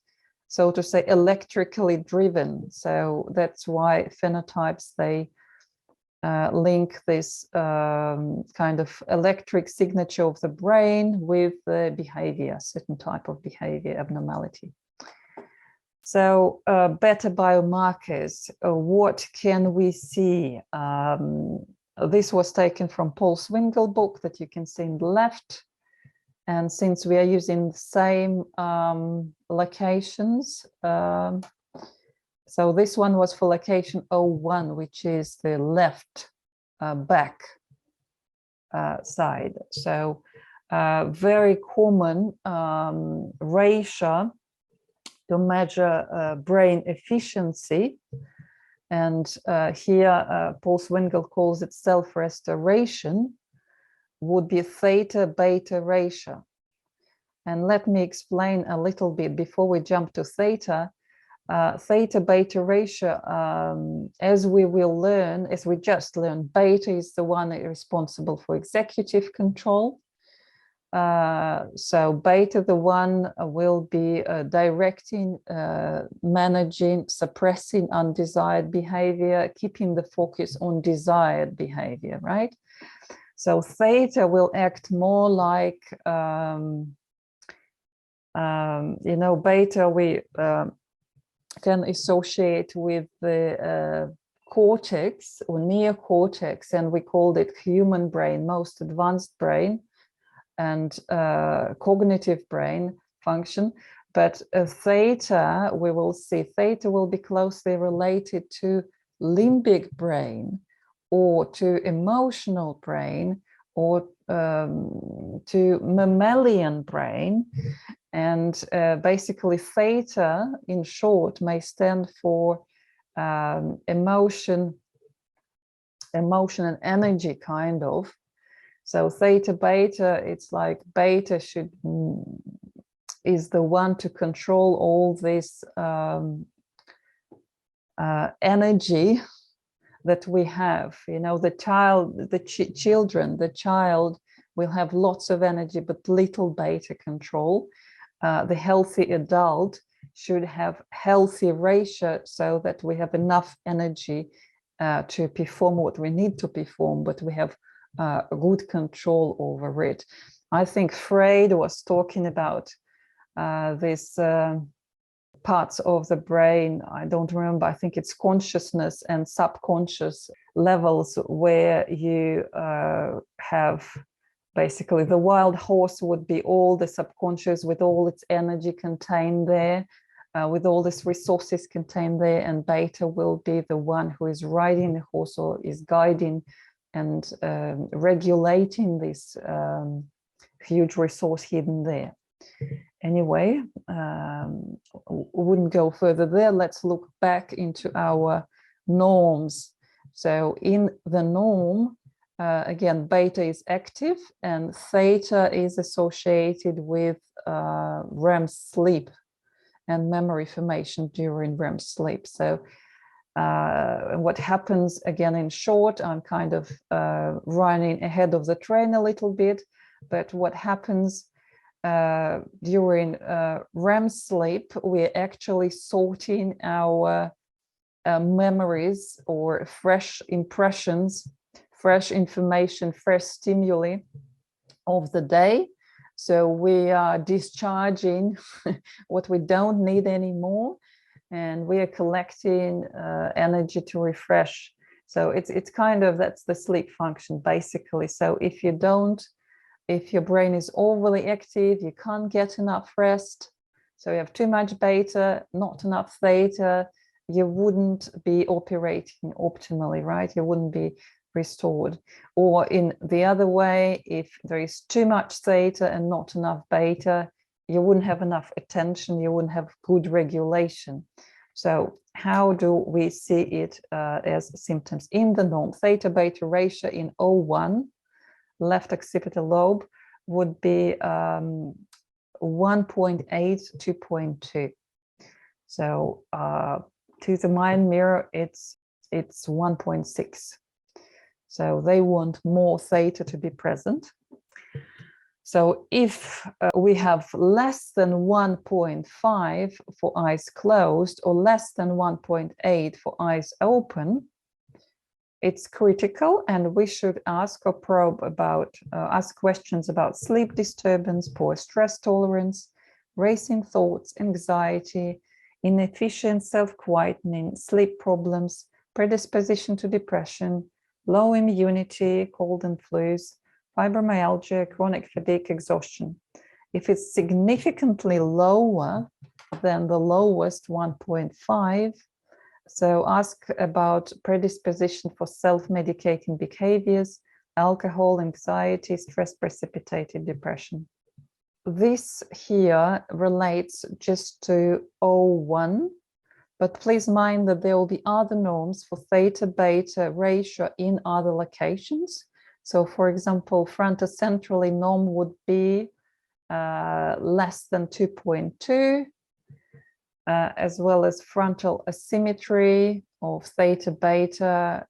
so to say, electrically driven. So that's why phenotypes, they link this kind of electric signature of the brain with the behavior, certain type of behavior abnormality. So better biomarkers, what can we see? This was taken from Paul Swingle book that you can see in the left. And since we are using the same locations, so this one was for location 01, which is the left back side. So very common ratio to measure brain efficiency. And here Paul Swingle calls it self-restoration, would be theta beta ratio. And let me explain a little bit before we jump to theta. Theta beta ratio, as we will learn, as we just learned, beta is the one responsible for executive control. So beta, the one will be directing, managing, suppressing undesired behavior, keeping the focus on desired behavior, right? So theta will act more like, beta we can associate with the cortex or neocortex, and we called it human brain, most advanced brain, and cognitive brain function. But theta, we will see, theta will be closely related to limbic brain, or to emotional brain, or to mammalian brain. And basically theta, in short, may stand for emotion and energy, kind of. So theta beta, it's like beta is the one to control all this energy that we have. The child will have lots of energy but little beta control. The healthy adult should have healthy ratio, so that we have enough energy to perform what we need to perform, but we have good control over it. I think Freud was talking about these parts of the brain. I don't remember, I think it's consciousness and subconscious levels, where you have basically the wild horse would be all the subconscious with all its energy contained there, with all these resources contained there, and beta will be the one who is riding the horse, or is guiding and regulating this huge resource hidden there. Anyway, wouldn't go further there. Let's look back into our norms. So in the norm, again, beta is active, and theta is associated with REM sleep and memory formation during REM sleep. So what happens, again, in short, I'm kind of running ahead of the train a little bit, but what happens during REM sleep, we're actually sorting our memories, or fresh impressions, fresh information, fresh stimuli of the day. So we are discharging what we don't need anymore, and we are collecting energy to refresh. So it's kind of, that's the sleep function basically. So if your brain is overly active, you can't get enough rest, so you have too much beta, not enough theta, you wouldn't be operating optimally, right? You wouldn't be restored. Or in the other way, if there is too much theta and not enough beta, you wouldn't have enough attention, you wouldn't have good regulation. So how do we see it as symptoms? In the norm, theta beta ratio in O1, left occipital lobe, would be 1.8 to 2.2. So to the mind mirror, it's 1.6. So they want more theta to be present. So if we have less than 1.5 for eyes closed, or less than 1.8 for eyes open, it's critical, and we should ask or probe about, ask questions about sleep disturbance, poor stress tolerance, racing thoughts, anxiety, inefficient self-quietening, sleep problems, predisposition to depression, low immunity, cold and flus, fibromyalgia, chronic fatigue, exhaustion. If it's significantly lower than the lowest 1.5, so ask about predisposition for self-medicating behaviors, alcohol, anxiety, stress-precipitated depression. This here relates just to O1, but please mind that there will be other norms for theta-beta ratio in other locations. So for example, frontocentrally norm would be less than 2.2, as well as frontal asymmetry of theta-beta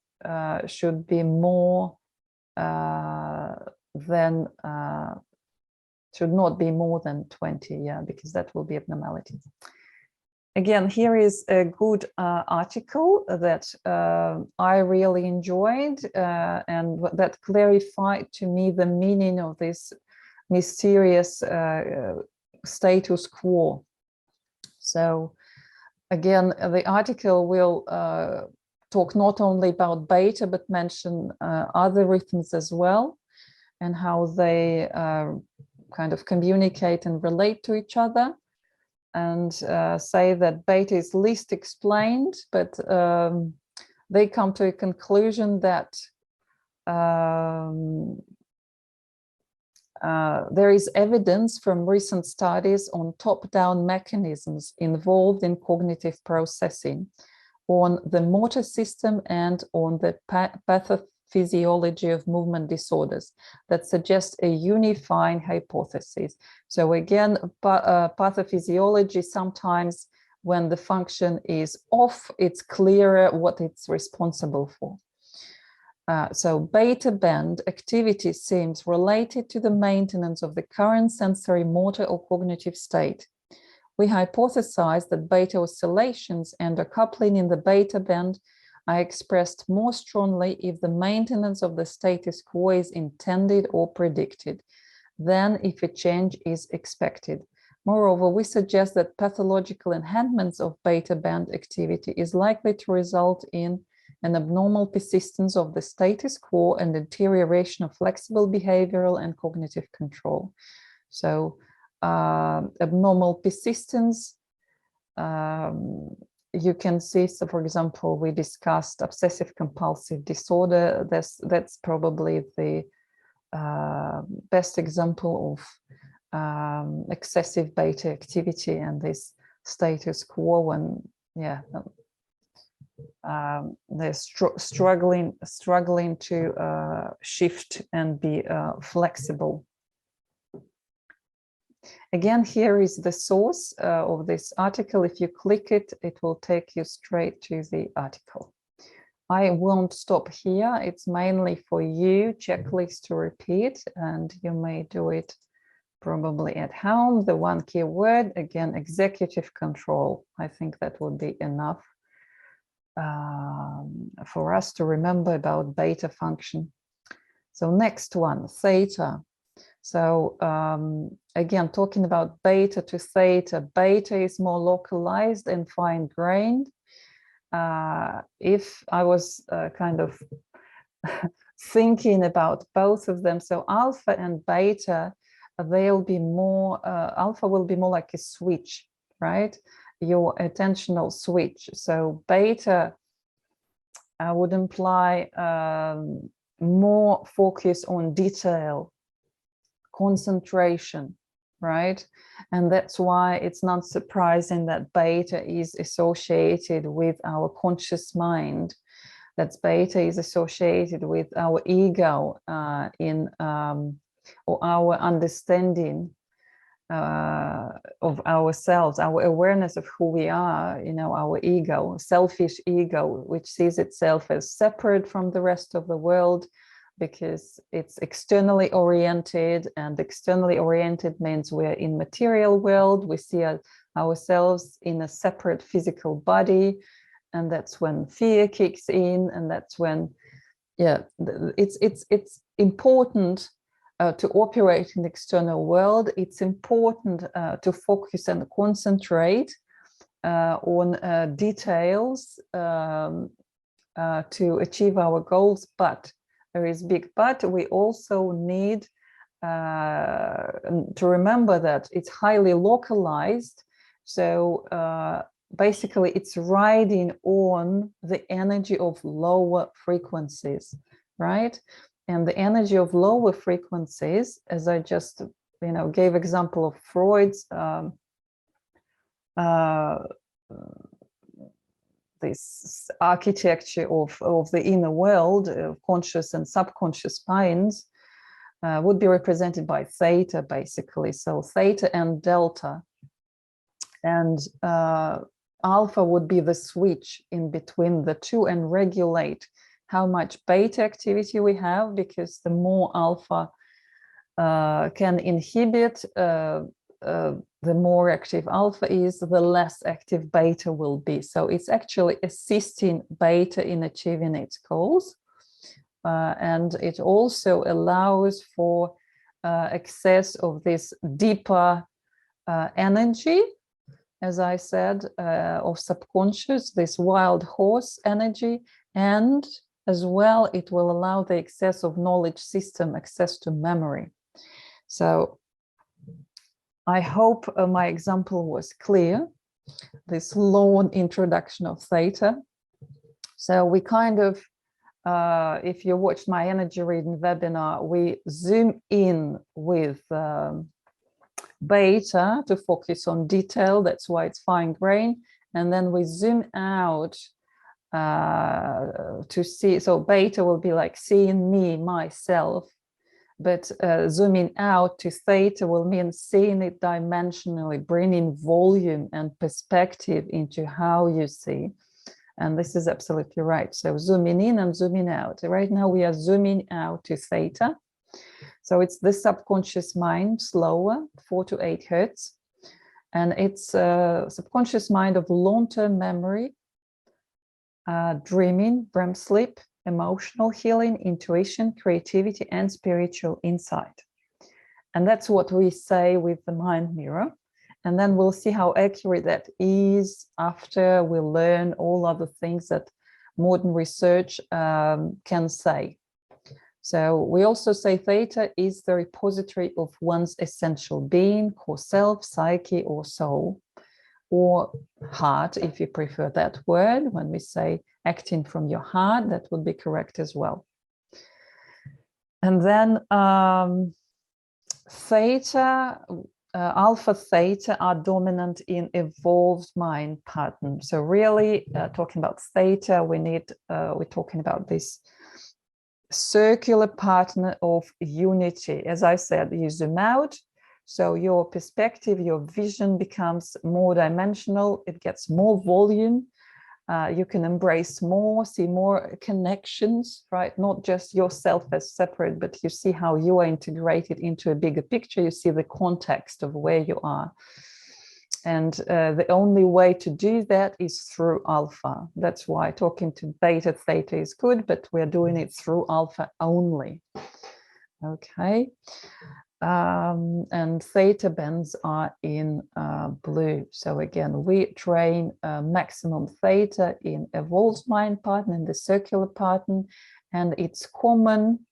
should be more than, should not be more than 20, yeah, because that will be abnormality. again, here is a good article that I really enjoyed and that clarified to me the meaning of this mysterious status quo. So again, the article will talk not only about beta, but mention other rhythms as well, and how they kind of communicate and relate to each other, and say that beta is least explained, but they come to a conclusion that there is evidence from recent studies on top-down mechanisms involved in cognitive processing, on the motor system and on the pathophysiology of movement disorders that suggest a unifying hypothesis. So again, pathophysiology, sometimes when the function is off, it's clearer what it's responsible for. So beta band activity seems related to the maintenance of the current sensory, motor or cognitive state. We hypothesize that beta oscillations and a coupling in the beta band are expressed more strongly if the maintenance of the status quo is intended or predicted than if a change is expected. Moreover, we suggest that pathological enhancements of beta band activity is likely to result in an abnormal persistence of the status quo and deterioration of flexible behavioral and cognitive control. So abnormal persistence, you can see, so for example, we discussed obsessive compulsive disorder. That's probably the best example of excessive beta activity and this status quo when, yeah, they're struggling to shift and be flexible. Again, here is the source of this article. If you click it, it will take you straight to the article. I won't stop here. It's mainly for you, checklist to repeat, and you may do it probably at home. The one key word, again, executive control. I think that would be enough for us to remember about beta function. So next one, theta. So again, talking about beta to theta, beta is more localized and fine-grained. If I was kind of thinking about both of them, so alpha and beta, they'll be more, alpha will be more like a switch, right? Your attentional switch. So beta would imply more focus on detail, concentration, right? And that's why it's not surprising that beta is associated with our conscious mind, that beta is associated with our ego or our understanding of ourselves, our awareness of who we are, you know, our ego, selfish ego, which sees itself as separate from the rest of the world because it's externally oriented, and externally oriented means we're in material world. We see ourselves in a separate physical body, and that's when fear kicks in, and that's when, yeah, it's important to operate in the external world. It's important to focus and concentrate on details to achieve our goals. But there is big but. We also need to remember that it's highly localized. So basically, it's riding on the energy of lower frequencies, right? And the energy of lower frequencies, as I just, you know, gave example of Freud's this architecture of the inner world, of conscious and subconscious minds, would be represented by theta, basically. So theta and delta, and alpha would be the switch in between the two and regulate how much beta activity we have, because the more alpha can inhibit the more active alpha is, the less active beta will be. So it's actually assisting beta in achieving its goals. And it also allows for access of this deeper energy, as I said, of subconscious, this wild horse energy, and as well, it will allow the access of knowledge system, access to memory. So I hope my example was clear, this long introduction of theta. So we kind of, if you watched my energy reading webinar, we zoom in with beta to focus on detail. That's why it's fine grain. And then we zoom out to see. So beta will be like seeing me, myself. But zooming out to theta will mean seeing it dimensionally, bringing volume and perspective into how you see. And this is absolutely right. So zooming in and zooming out. Right now we are zooming out to theta. So it's the subconscious mind, slower, 4 to 8 hertz. And it's a subconscious mind of long-term memory, dreaming, REM sleep, emotional healing, intuition, creativity, and spiritual insight. And that's what we say with the mind mirror. And then we'll see how accurate that is after we learn all other things that modern research can say. So we also say theta is the repository of one's essential being, core self, psyche, or soul, or heart, if you prefer that word. When we say acting from your heart, that would be correct as well. And then theta, alpha theta are dominant in evolved mind pattern. So really talking about theta, we're talking about this circular pattern of unity. As I said, you zoom out, so your perspective, your vision becomes more dimensional, it gets more volume, you can embrace more, see more connections, right? Not just yourself as separate, but you see how you are integrated into a bigger picture, you see the context of where you are. And the only way to do that is through alpha. That's why talking to beta, theta is good, but we're doing it through alpha only. Okay. And theta bands are in blue. So again, we train maximum theta in evolved mind pattern, in the circular pattern, and it's common.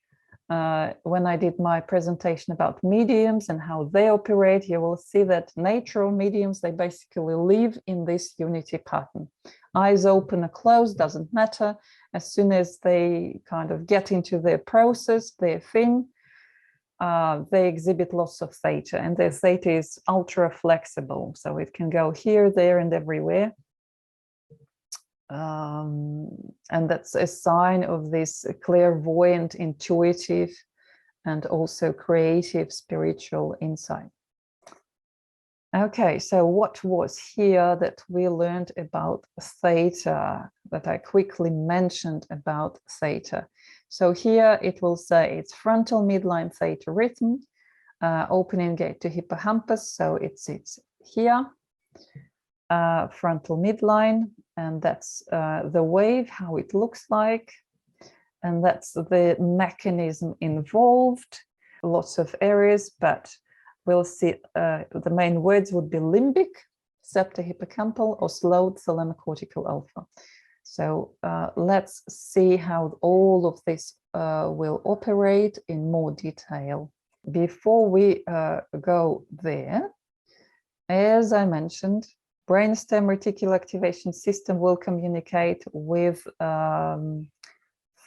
When I did my presentation about mediums and how they operate, you will see that natural mediums, they basically live in this unity pattern. Eyes open or closed, doesn't matter. As soon as they kind of get into their process, their thing, they exhibit lots of theta, and their theta is ultra flexible. So it can go here, there, and everywhere. And that's a sign of this clairvoyant, intuitive, and also creative spiritual insight. Okay, so what was here that we learned about theta, that I quickly mentioned about theta? So here it will say it's frontal midline theta rhythm, opening gate to hippocampus, so it sits here, frontal midline, and that's the wave, how it looks like, and that's the mechanism involved, lots of areas, but we'll see the main words would be limbic, septohippocampal, or slowed thalamocortical alpha. So let's see how all of this will operate in more detail. Before we go there, as I mentioned, brainstem reticular activation system will communicate with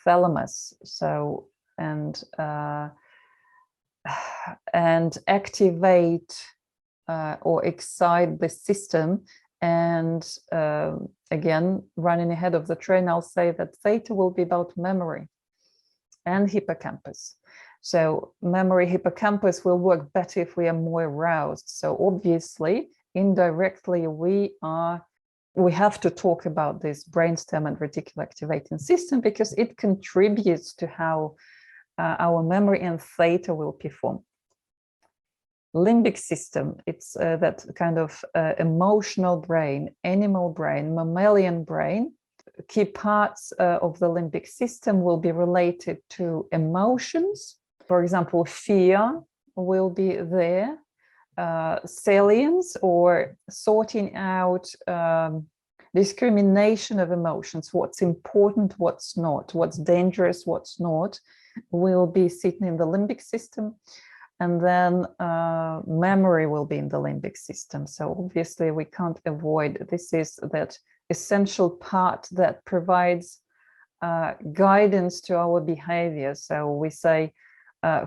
thalamus. So and activate or excite the system. And again, running ahead of the train, I'll say that theta will be about memory and hippocampus. So memory, hippocampus will work better if we are more aroused. So obviously, indirectly, we have to talk about this brainstem and reticular activating system because it contributes to how our memory and theta will perform. limbic system, it's that kind of emotional brain, animal brain, mammalian brain. Key parts of the limbic system will be related to emotions. For example, fear will be there, salience or sorting out discrimination of emotions, what's important, what's not, what's dangerous, what's not, will be sitting in the limbic system. And then memory will be in the limbic system. So obviously we can't avoid, this is that essential part that provides guidance to our behavior. So we say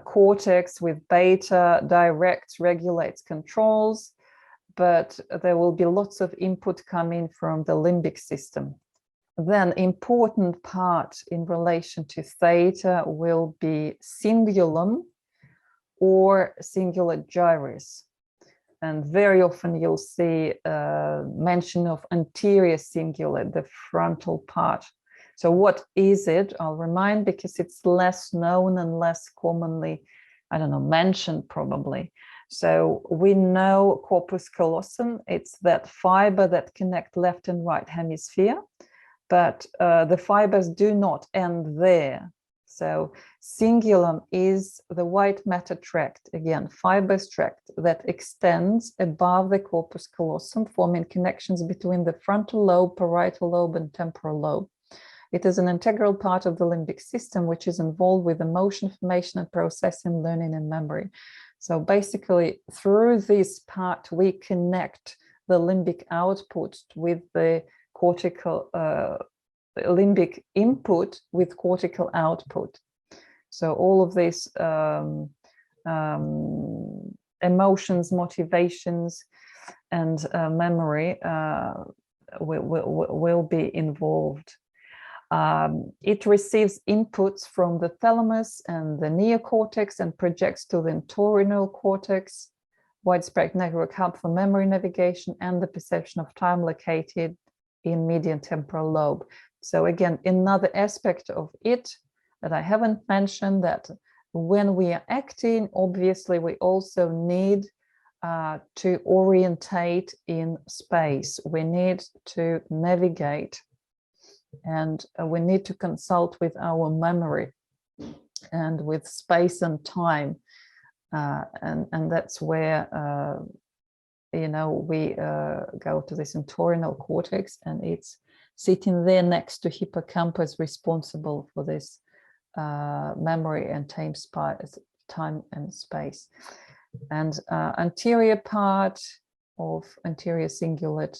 cortex with beta directs, regulates, controls, but there will be lots of input coming from the limbic system. Then important part in relation to theta will be cingulum or cingulate gyrus. And very often you'll see mention of anterior cingulate, the frontal part. So what is it? I'll remind, because it's less known and less commonly, I don't know, mentioned probably. So we know corpus callosum, it's that fiber that connect left and right hemisphere, but the fibers do not end there. So cingulum is the white matter tract, again, fibrous tract that extends above the corpus callosum, forming connections between the frontal lobe, parietal lobe, and temporal lobe. It is an integral part of the limbic system, which is involved with emotion formation and processing, learning, and memory. So basically, through this part, we connect the limbic output with the cortical limbic input with cortical output. So all of these emotions, motivations, and memory will be involved. It receives inputs from the thalamus and the neocortex and projects to the entorhinal cortex, widespread network hub for memory navigation and the perception of time located in median temporal lobe. So again, another aspect of it that I haven't mentioned, that when we are acting, obviously we also need to orientate in space. We need to navigate, and we need to consult with our memory and with space and time. And that's where, you know, we go to this entorhinal cortex, and it's sitting there next to hippocampus, responsible for this memory and time and space. And anterior part of anterior cingulate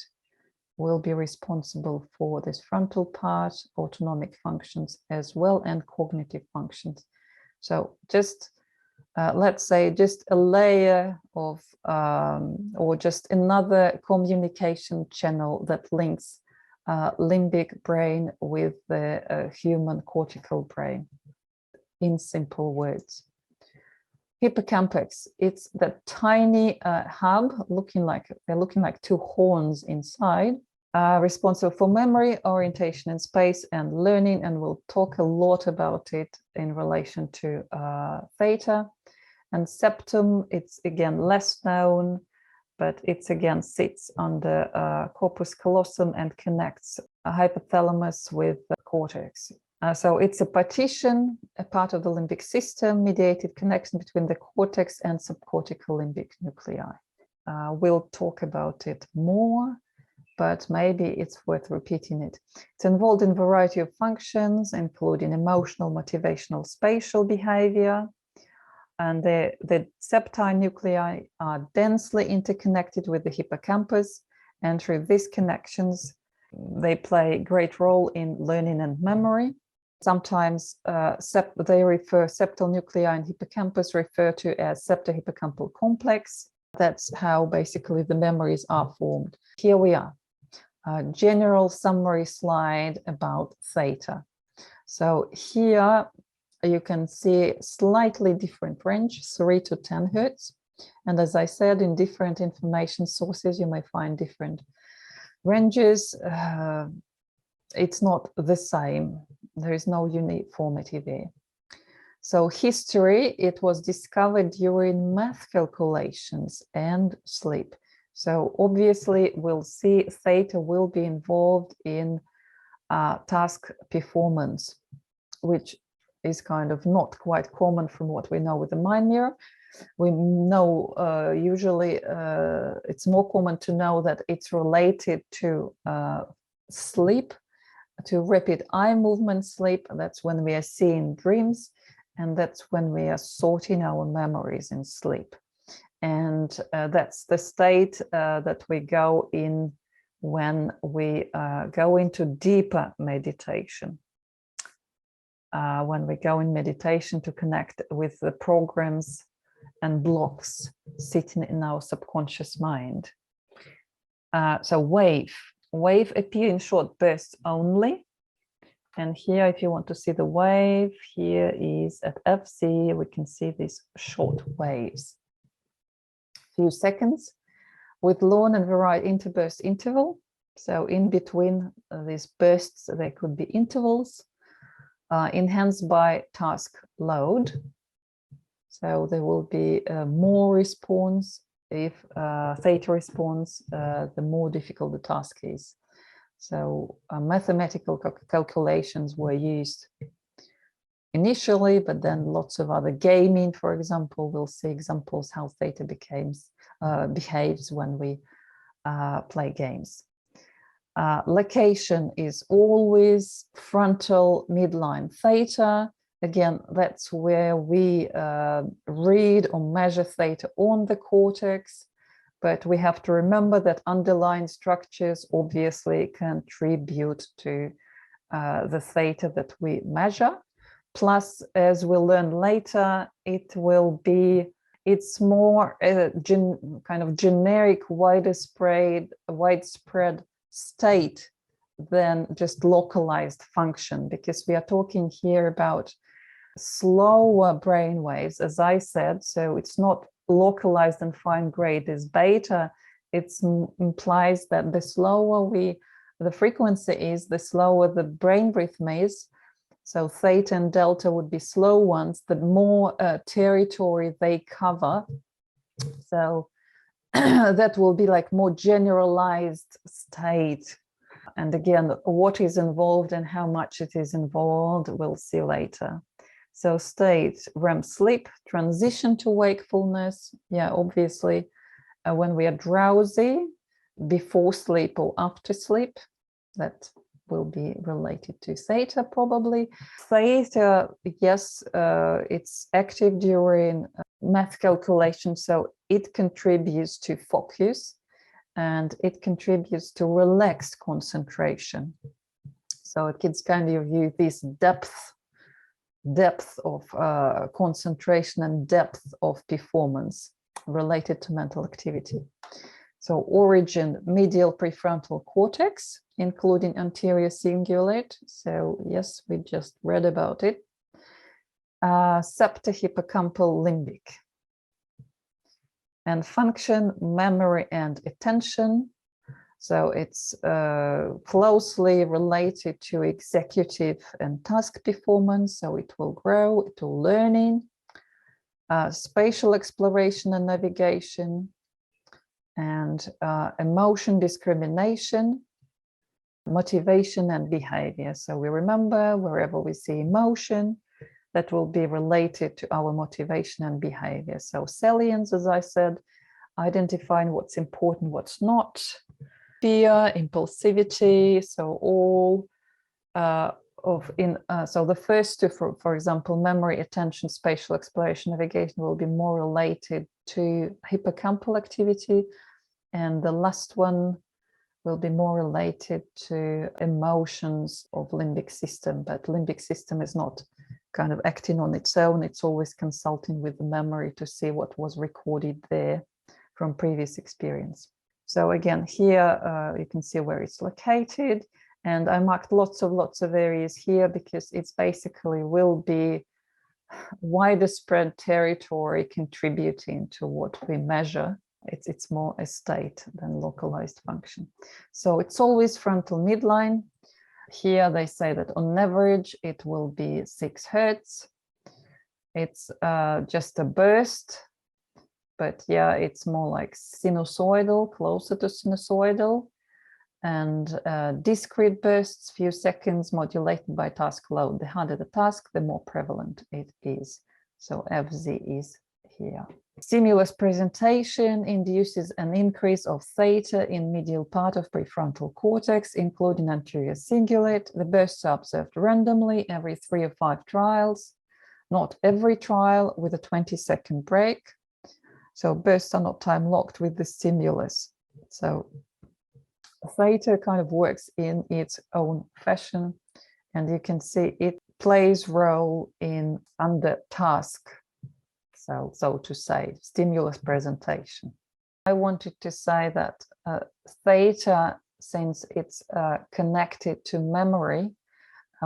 will be responsible for this frontal part, autonomic functions as well, and cognitive functions. So just let's say just a layer of or just another communication channel that links limbic brain with the human cortical brain, in simple words. Hippocampus, it's that tiny hub they're looking like two horns inside, responsible for memory, orientation in space, and learning, and we'll talk a lot about it in relation to theta. And septum, it's again less known, but it's again sits under corpus callosum and connects a hypothalamus with the cortex. So it's a partition, a part of the limbic system, mediated connection between the cortex and subcortical limbic nuclei. We'll talk about it more, but maybe it's worth repeating it. It's involved in a variety of functions, including emotional, motivational, spatial behavior. And the septile nuclei are densely interconnected with the hippocampus, and through these connections, they play a great role in learning and memory. Sometimes they refer, septal nuclei and hippocampus refer to as septohippocampal complex. That's how basically the memories are formed. Here we are, a general summary slide about theta. So here you can see slightly different range, 3 to 10 Hertz. And as I said, in different information sources, you may find different ranges. It's not the same. There is no uniformity there. So history, it was discovered during math calculations and sleep. So obviously we'll see theta will be involved in task performance, which is kind of not quite common from what we know with the mind mirror. We know usually it's more common to know that it's related to sleep, to rapid eye movement sleep. That's when we are seeing dreams, and that's when we are sorting our memories in sleep. And that's the state that we go in when we go into deeper meditation. When we go in meditation to connect with the programs and blocks sitting in our subconscious mind. So wave appear in short bursts only. And here, if you want to see the wave, here is at FC, we can see these short waves. Few seconds with long and varied interburst interval. So in between these bursts, there could be intervals enhanced by task load. So there will be more response if theta response, the more difficult the task is. So mathematical calculations were used initially, but then lots of other gaming, for example. We'll see examples how theta behaves when we play games. Location is always frontal midline theta. Again, that's where we read or measure theta on the cortex. But we have to remember that underlying structures obviously contribute to the theta that we measure. Plus, as we'll learn later, it's more kind of generic, widespread state than just localized function, because we are talking here about slower brain waves, as I said. So it's not localized and fine grade is beta. It implies that the slower the frequency is, the slower the brain rhythm is. So theta and delta would be slow ones, the more territory they cover. So that will be like more generalized state. And again, what is involved and how much it is involved, we'll see later. So state, REM sleep, transition to wakefulness. Yeah, obviously, when we are drowsy, before sleep or after sleep, that will be related to theta probably. Theta, yes, it's active during math calculation, so it contributes to focus and it contributes to relaxed concentration. So it gives kind of you this depth of concentration and depth of performance related to mental activity. So origin, medial prefrontal cortex, including anterior cingulate. So yes, we just read about it. Septohippocampal limbic. And function, memory and attention. So it's closely related to executive and task performance. So it will grow, it will learning, spatial exploration and navigation, and emotion discrimination, motivation and behavior. So we remember wherever we see emotion, that will be related to our motivation and behavior. So salience, as I said, identifying what's important, what's not. Fear, impulsivity, so all so the first two, for example, memory, attention, spatial exploration, navigation will be more related to hippocampal activity, and the last one will be more related to emotions of limbic system. But limbic system is not kind of acting on its own, it's always consulting with the memory to see what was recorded there from previous experience. So again, here you can see where it's located, and I marked lots of areas here because it's basically will be wider spread territory contributing to what we measure. It's more a state than localized function. So it's always frontal midline. Here they say that on average it will be 6 Hertz. It's just a burst, but yeah, it's more like sinusoidal, closer to sinusoidal, and discrete bursts, few seconds, modulated by task load. The harder the task, the more prevalent it is. So FZ is here. Stimulus presentation induces an increase of theta in medial part of prefrontal cortex, including anterior cingulate. The bursts are observed randomly every 3 or 5 trials, not every trial, with a 20-second break. So bursts are not time locked with the stimulus. So theta kind of works in its own fashion, and you can see it plays role in under task, so to say, stimulus presentation. I wanted to say that theta, since it's connected to memory,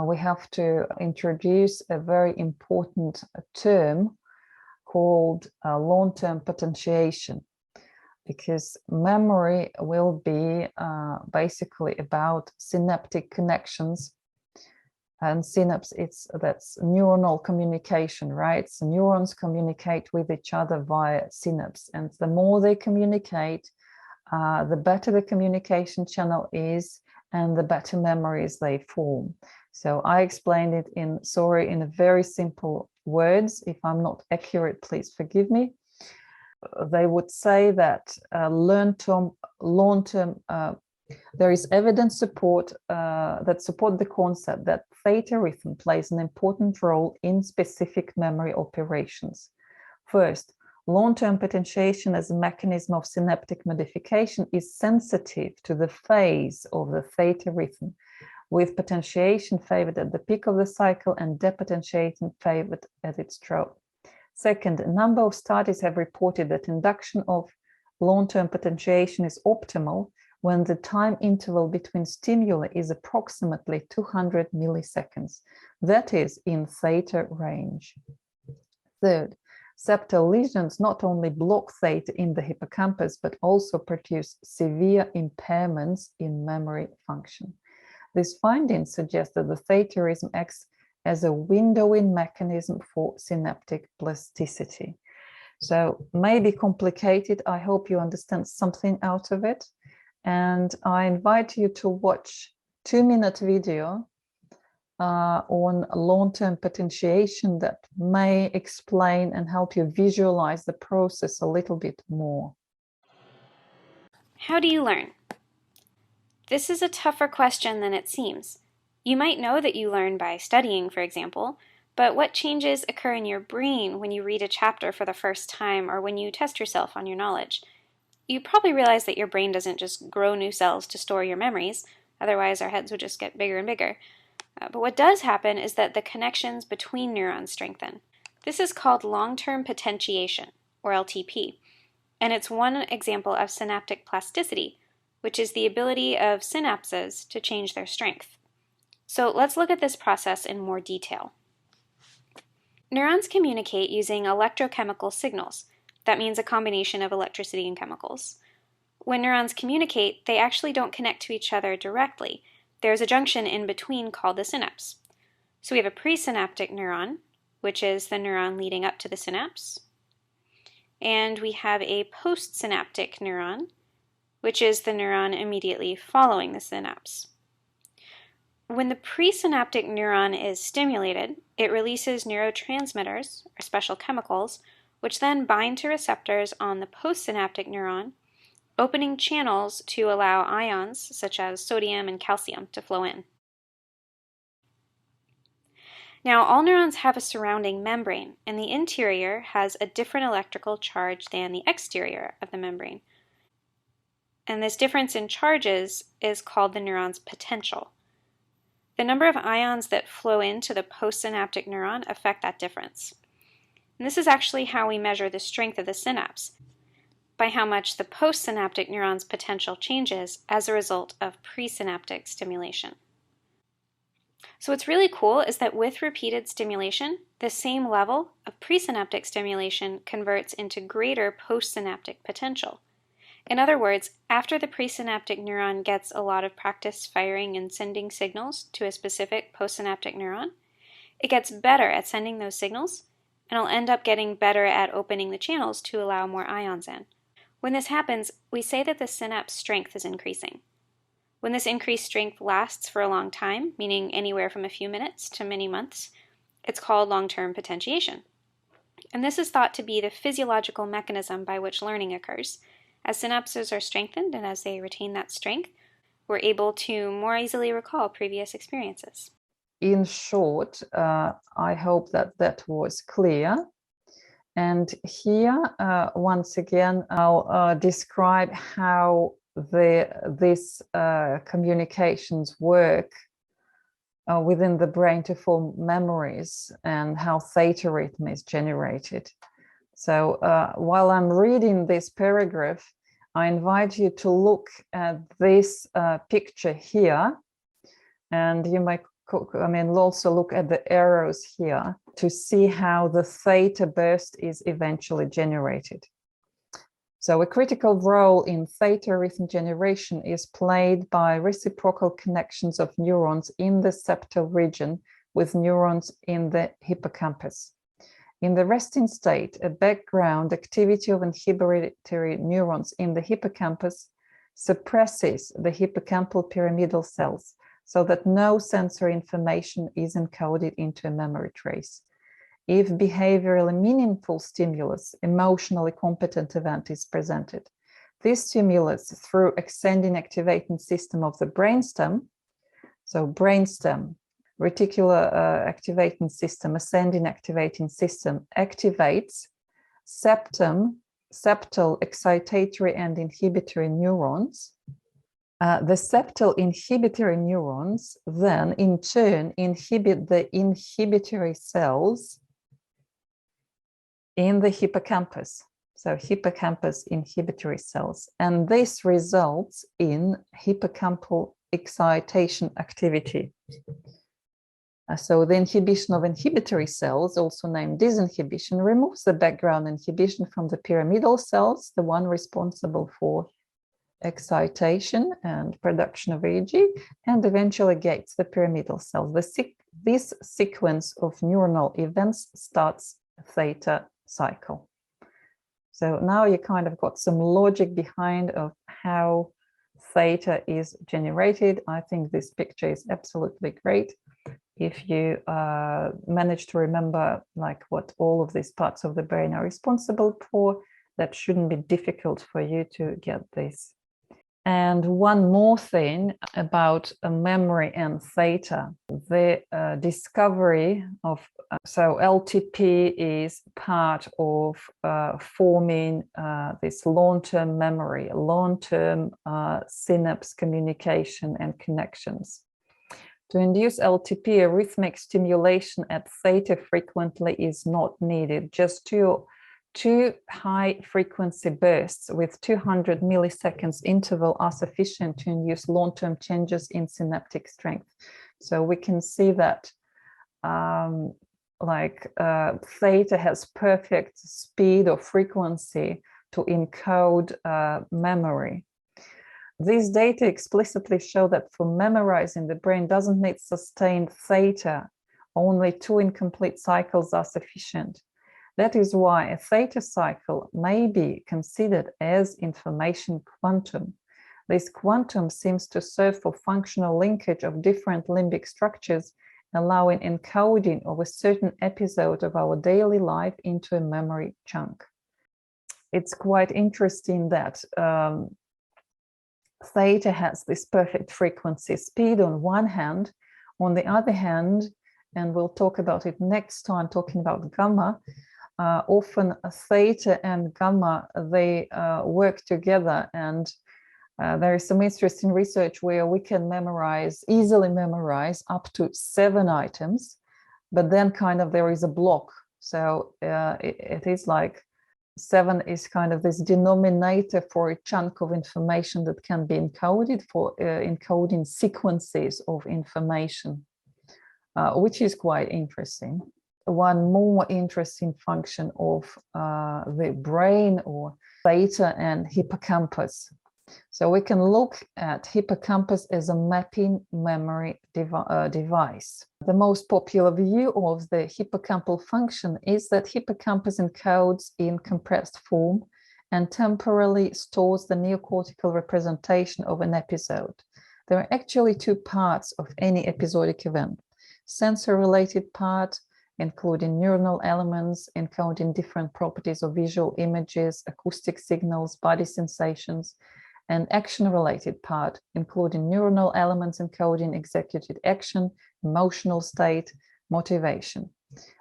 we have to introduce a very important term called long-term potentiation, because memory will be basically about synaptic connections. And synapse, that's neuronal communication, right? So neurons communicate with each other via synapse, and the more they communicate, the better the communication channel is, and the better memories they form. So I explained it in very simple words. If I'm not accurate, please forgive me. They would say that long-term, there is evidence support that support the concept that theta rhythm plays an important role in specific memory operations. First, long-term potentiation as a mechanism of synaptic modification is sensitive to the phase of the theta rhythm, with potentiation favored at the peak of the cycle and depotentiation favored at its drop. Second, a number of studies have reported that induction of long-term potentiation is optimal when the time interval between stimuli is approximately 200 milliseconds. That is in theta range. Third, septal lesions not only block theta in the hippocampus, but also produce severe impairments in memory function. These findings suggest that the theta rhythm acts as a windowing mechanism for synaptic plasticity. So maybe complicated. I hope you understand something out of it. And I invite you to watch a 2-minute video on long-term potentiation that may explain and help you visualize the process a little bit more. How do you learn? This is a tougher question than it seems. You might know that you learn by studying, for example, but what changes occur in your brain when you read a chapter for the first time or when you test yourself on your knowledge? You probably realize that your brain doesn't just grow new cells to store your memories, otherwise our heads would just get bigger and bigger. But what does happen is that the connections between neurons strengthen. This is called long-term potentiation, or LTP, and it's one example of synaptic plasticity, which is the ability of synapses to change their strength. So let's look at this process in more detail. Neurons communicate using electrochemical signals. That means a combination of electricity and chemicals. When neurons communicate, they actually don't connect to each other directly. There's a junction in between called the synapse. So we have a presynaptic neuron, which is the neuron leading up to the synapse. And we have a postsynaptic neuron, which is the neuron immediately following the synapse. When the presynaptic neuron is stimulated, it releases neurotransmitters, or special chemicals, which then bind to receptors on the postsynaptic neuron, opening channels to allow ions such as sodium and calcium to flow in. Now, all neurons have a surrounding membrane, and the interior has a different electrical charge than the exterior of the membrane. And this difference in charges is called the neuron's potential. The number of ions that flow into the postsynaptic neuron affect that difference. And this is actually how we measure the strength of the synapse, by how much the postsynaptic neuron's potential changes as a result of presynaptic stimulation. So what's really cool is that with repeated stimulation, the same level of presynaptic stimulation converts into greater postsynaptic potential. In other words, after the presynaptic neuron gets a lot of practice firing and sending signals to a specific postsynaptic neuron, it gets better at sending those signals and I'll end up getting better at opening the channels to allow more ions in. When this happens, we say that the synapse strength is increasing. When this increased strength lasts for a long time, meaning anywhere from a few minutes to many months, it's called long-term potentiation. And this is thought to be the physiological mechanism by which learning occurs. As synapses are strengthened and as they retain that strength, we're able to more easily recall previous experiences. In short, I hope that was clear. And here, once again, I'll describe how these communications work within the brain to form memories and how theta rhythm is generated. So while I'm reading this paragraph, I invite you to look at this picture here, and you might also look at the arrows here to see how the theta burst is eventually generated. So a critical role in theta rhythm generation is played by reciprocal connections of neurons in the septal region with neurons in the hippocampus. In the resting state, a background activity of inhibitory neurons in the hippocampus suppresses the hippocampal pyramidal cells so that no sensory information is encoded into a memory trace. If behaviorally meaningful stimulus, emotionally competent event is presented, this stimulus through ascending activating system of the brainstem, so brainstem, reticular activating system, ascending activating system activates septal excitatory and inhibitory neurons. The septal inhibitory neurons then in turn inhibit the inhibitory cells in the hippocampus, so hippocampus inhibitory cells, and this results in hippocampal excitation activity. So the inhibition of inhibitory cells, also named disinhibition, removes the background inhibition from the pyramidal cells, the one responsible for excitation and production of EEG, and eventually gates the pyramidal cells. This sequence of neuronal events starts theta cycle. So now you kind of got some logic behind of how theta is generated. I think this picture is absolutely great. If you manage to remember like what all of these parts of the brain are responsible for, that shouldn't be difficult for you to get this. And one more thing about memory and theta, the discovery of, so LTP is part of forming this long-term memory, long-term synapse communication and connections. To induce LTP, a rhythmic stimulation at theta frequently is not needed. Just two high frequency bursts with 200 milliseconds interval are sufficient to induce long-term changes in synaptic strength. So we can see that theta has perfect speed or frequency to encode memory. These data explicitly show that for memorizing, the brain doesn't need sustained theta. Only 2 incomplete cycles are sufficient. That is why a theta cycle may be considered as information quantum. This quantum seems to serve for functional linkage of different limbic structures, allowing encoding of a certain episode of our daily life into a memory chunk. It's quite interesting that theta has this perfect frequency speed on one hand. On the other hand, and we'll talk about it next time talking about gamma, often theta and gamma, they work together, and there is some interesting research where we can easily memorize up to 7 items, but then kind of there is a block. So it is like 7 is kind of this denominator for a chunk of information that can be encoded for encoding sequences of information, which is quite interesting. One more interesting function of the brain or theta and hippocampus. So we can look at hippocampus as a mapping memory device. The most popular view of the hippocampal function is that hippocampus encodes in compressed form and temporally stores the neocortical representation of an episode. There are actually two parts of any episodic event: sensor-related part, including neuronal elements encoding different properties of visual images, acoustic signals, body sensations, and action-related part, including neuronal elements encoding executed action, emotional state, motivation.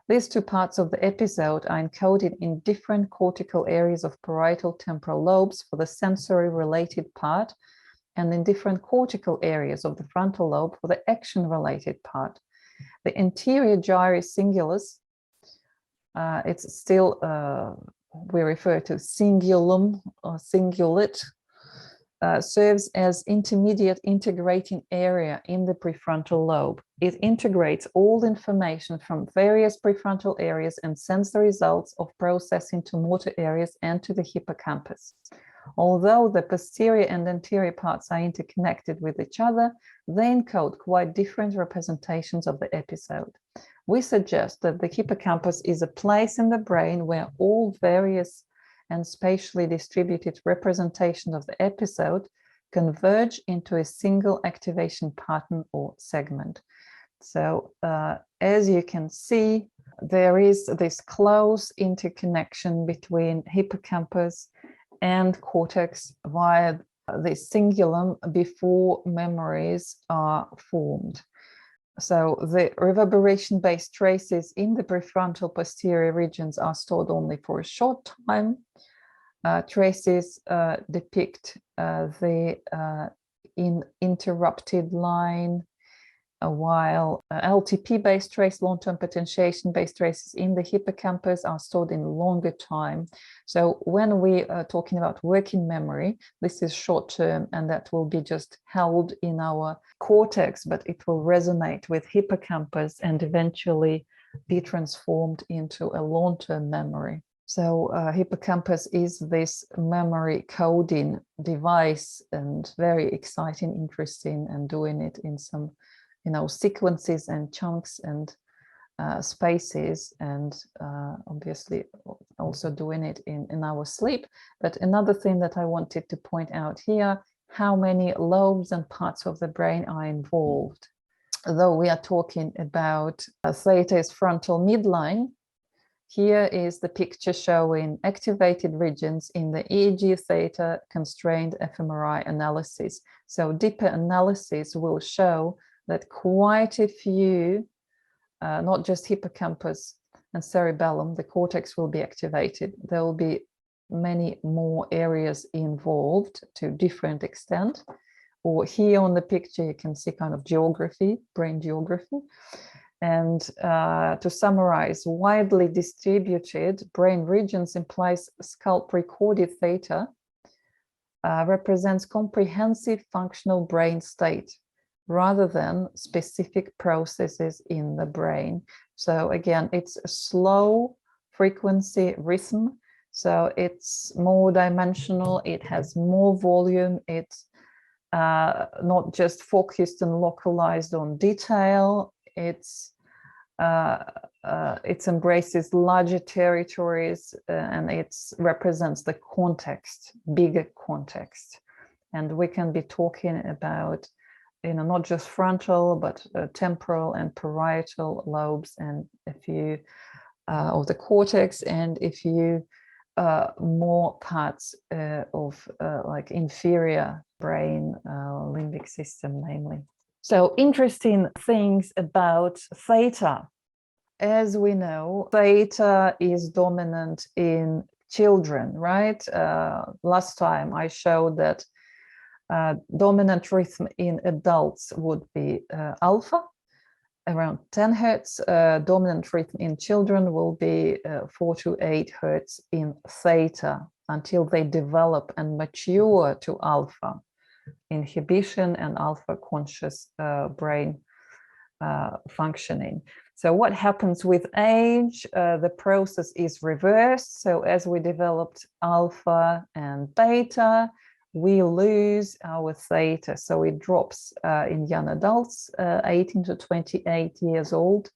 These two parts of the episode are encoded in different cortical areas of parietal temporal lobes for the sensory-related part, and in different cortical areas of the frontal lobe for the action-related part. The anterior gyrus singulus, it's still, we refer to cingulum or cingulate, serves as intermediate integrating area in the prefrontal lobe. It integrates all information from various prefrontal areas and sends the results of processing to motor areas and to the hippocampus. Although the posterior and anterior parts are interconnected with each other, they encode quite different representations of the episode. We suggest that the hippocampus is a place in the brain where all various and spatially distributed representations of the episode converge into a single activation pattern or segment. So as you can see, there is this close interconnection between hippocampus and cortex via the cingulum before memories are formed. So the reverberation-based traces in the prefrontal posterior regions are stored only for a short time. Traces depict the interrupted line, while LTP-based trace, long-term potentiation-based traces in the hippocampus are stored in longer time. So when we are talking about working memory, this is short-term, and that will be just held in our cortex, but it will resonate with hippocampus and eventually be transformed into a long-term memory. So hippocampus is this memory coding device, and very exciting, interesting, and doing it in some sequences and chunks and spaces, and obviously also doing it in our sleep. But another thing that I wanted to point out here, how many lobes and parts of the brain are involved. Though we are talking about theta's frontal midline, here is the picture showing activated regions in the EEG theta constrained fMRI analysis. So deeper analysis will show that quite a few, not just hippocampus and cerebellum, the cortex will be activated. There will be many more areas involved to different extent. Or here on the picture, you can see kind of geography, brain geography. And to summarize, widely distributed brain regions implies scalp recorded theta represents comprehensive functional brain state rather than specific processes in the brain. So again, it's a slow frequency rhythm. So it's more dimensional, it has more volume, it's not just focused and localized on detail. It embraces larger territories, and it represents the context, bigger context. And we can be talking about, not just frontal, but temporal and parietal lobes, and a few of the cortex, and a few more parts of like inferior brain limbic system, namely. So interesting things about theta. As we know, theta is dominant in children, right? Last time I showed that dominant rhythm in adults would be alpha, around 10 hertz. Dominant rhythm in children will be 4 to 8 hertz in theta until they develop and mature to alpha inhibition and alpha conscious brain functioning. So what happens with age? The process is reversed. So as we developed alpha and beta, we lose our theta. So it drops in young adults, 18 to 28 years old,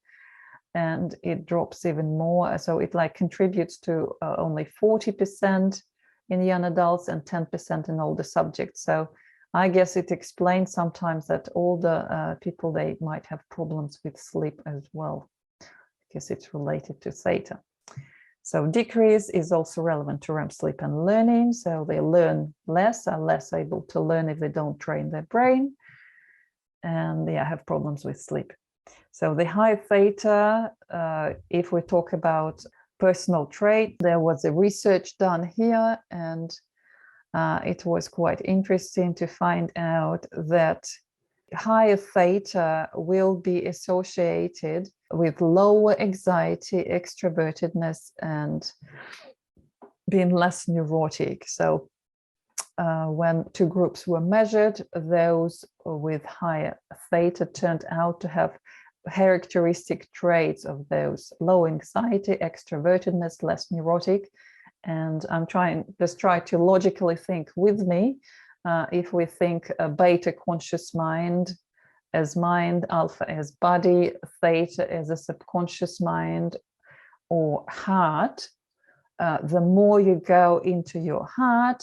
and it drops even more. So it like contributes to only 40% in young adults and 10% in older subjects. So I guess it explains sometimes that older people, they might have problems with sleep as well, because it's related to theta. So decrease is also relevant to REM sleep and learning. So they learn less, are less able to learn if they don't train their brain, and they have problems with sleep. So the high theta, if we talk about personal trait, there was a research done here, and it was quite interesting to find out that higher theta will be associated with lower anxiety, extrovertedness, and being less neurotic. So when two groups were measured, those with higher theta turned out to have characteristic traits of those: low anxiety, extrovertedness, less neurotic. And I'm try to logically think with me. If we think a beta conscious mind as mind, alpha as body, theta as a subconscious mind or heart, the more you go into your heart,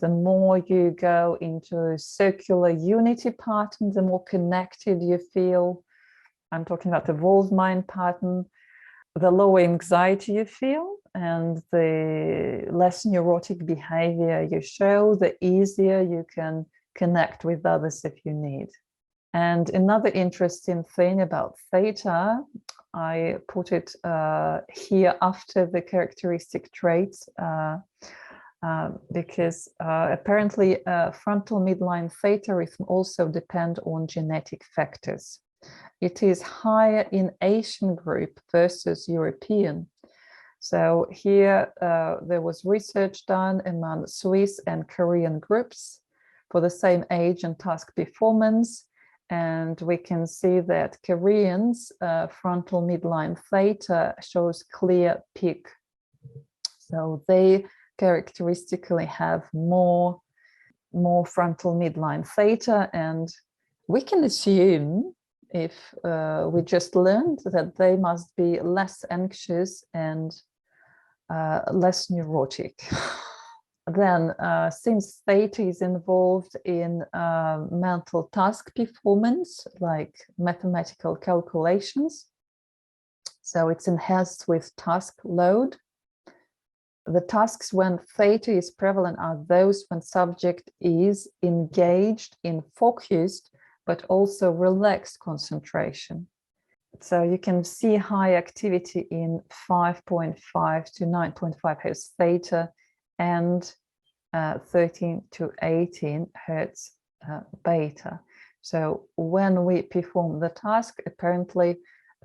the more you go into circular unity pattern, the more connected you feel. I'm talking about the evolved mind pattern. The lower anxiety you feel and the less neurotic behavior you show, the easier you can connect with others if you need. And another interesting thing about theta, I put it here after the characteristic traits, because apparently frontal midline theta rhythm also depend on genetic factors. It is higher in Asian group versus European. So here there was research done among Swiss and Korean groups for the same age and task performance. And we can see that Koreans' frontal midline theta shows clear peak. So they characteristically have more frontal midline theta, and we can assume, if we just learned, that they must be less anxious and less neurotic. Then, since theta is involved in mental task performance, like mathematical calculations, so it's enhanced with task load. The tasks when theta is prevalent are those when subject is engaged in focused but also relaxed concentration. So you can see high activity in 5.5 to 9.5 hertz theta and 13 to 18 hertz beta. So when we perform the task, apparently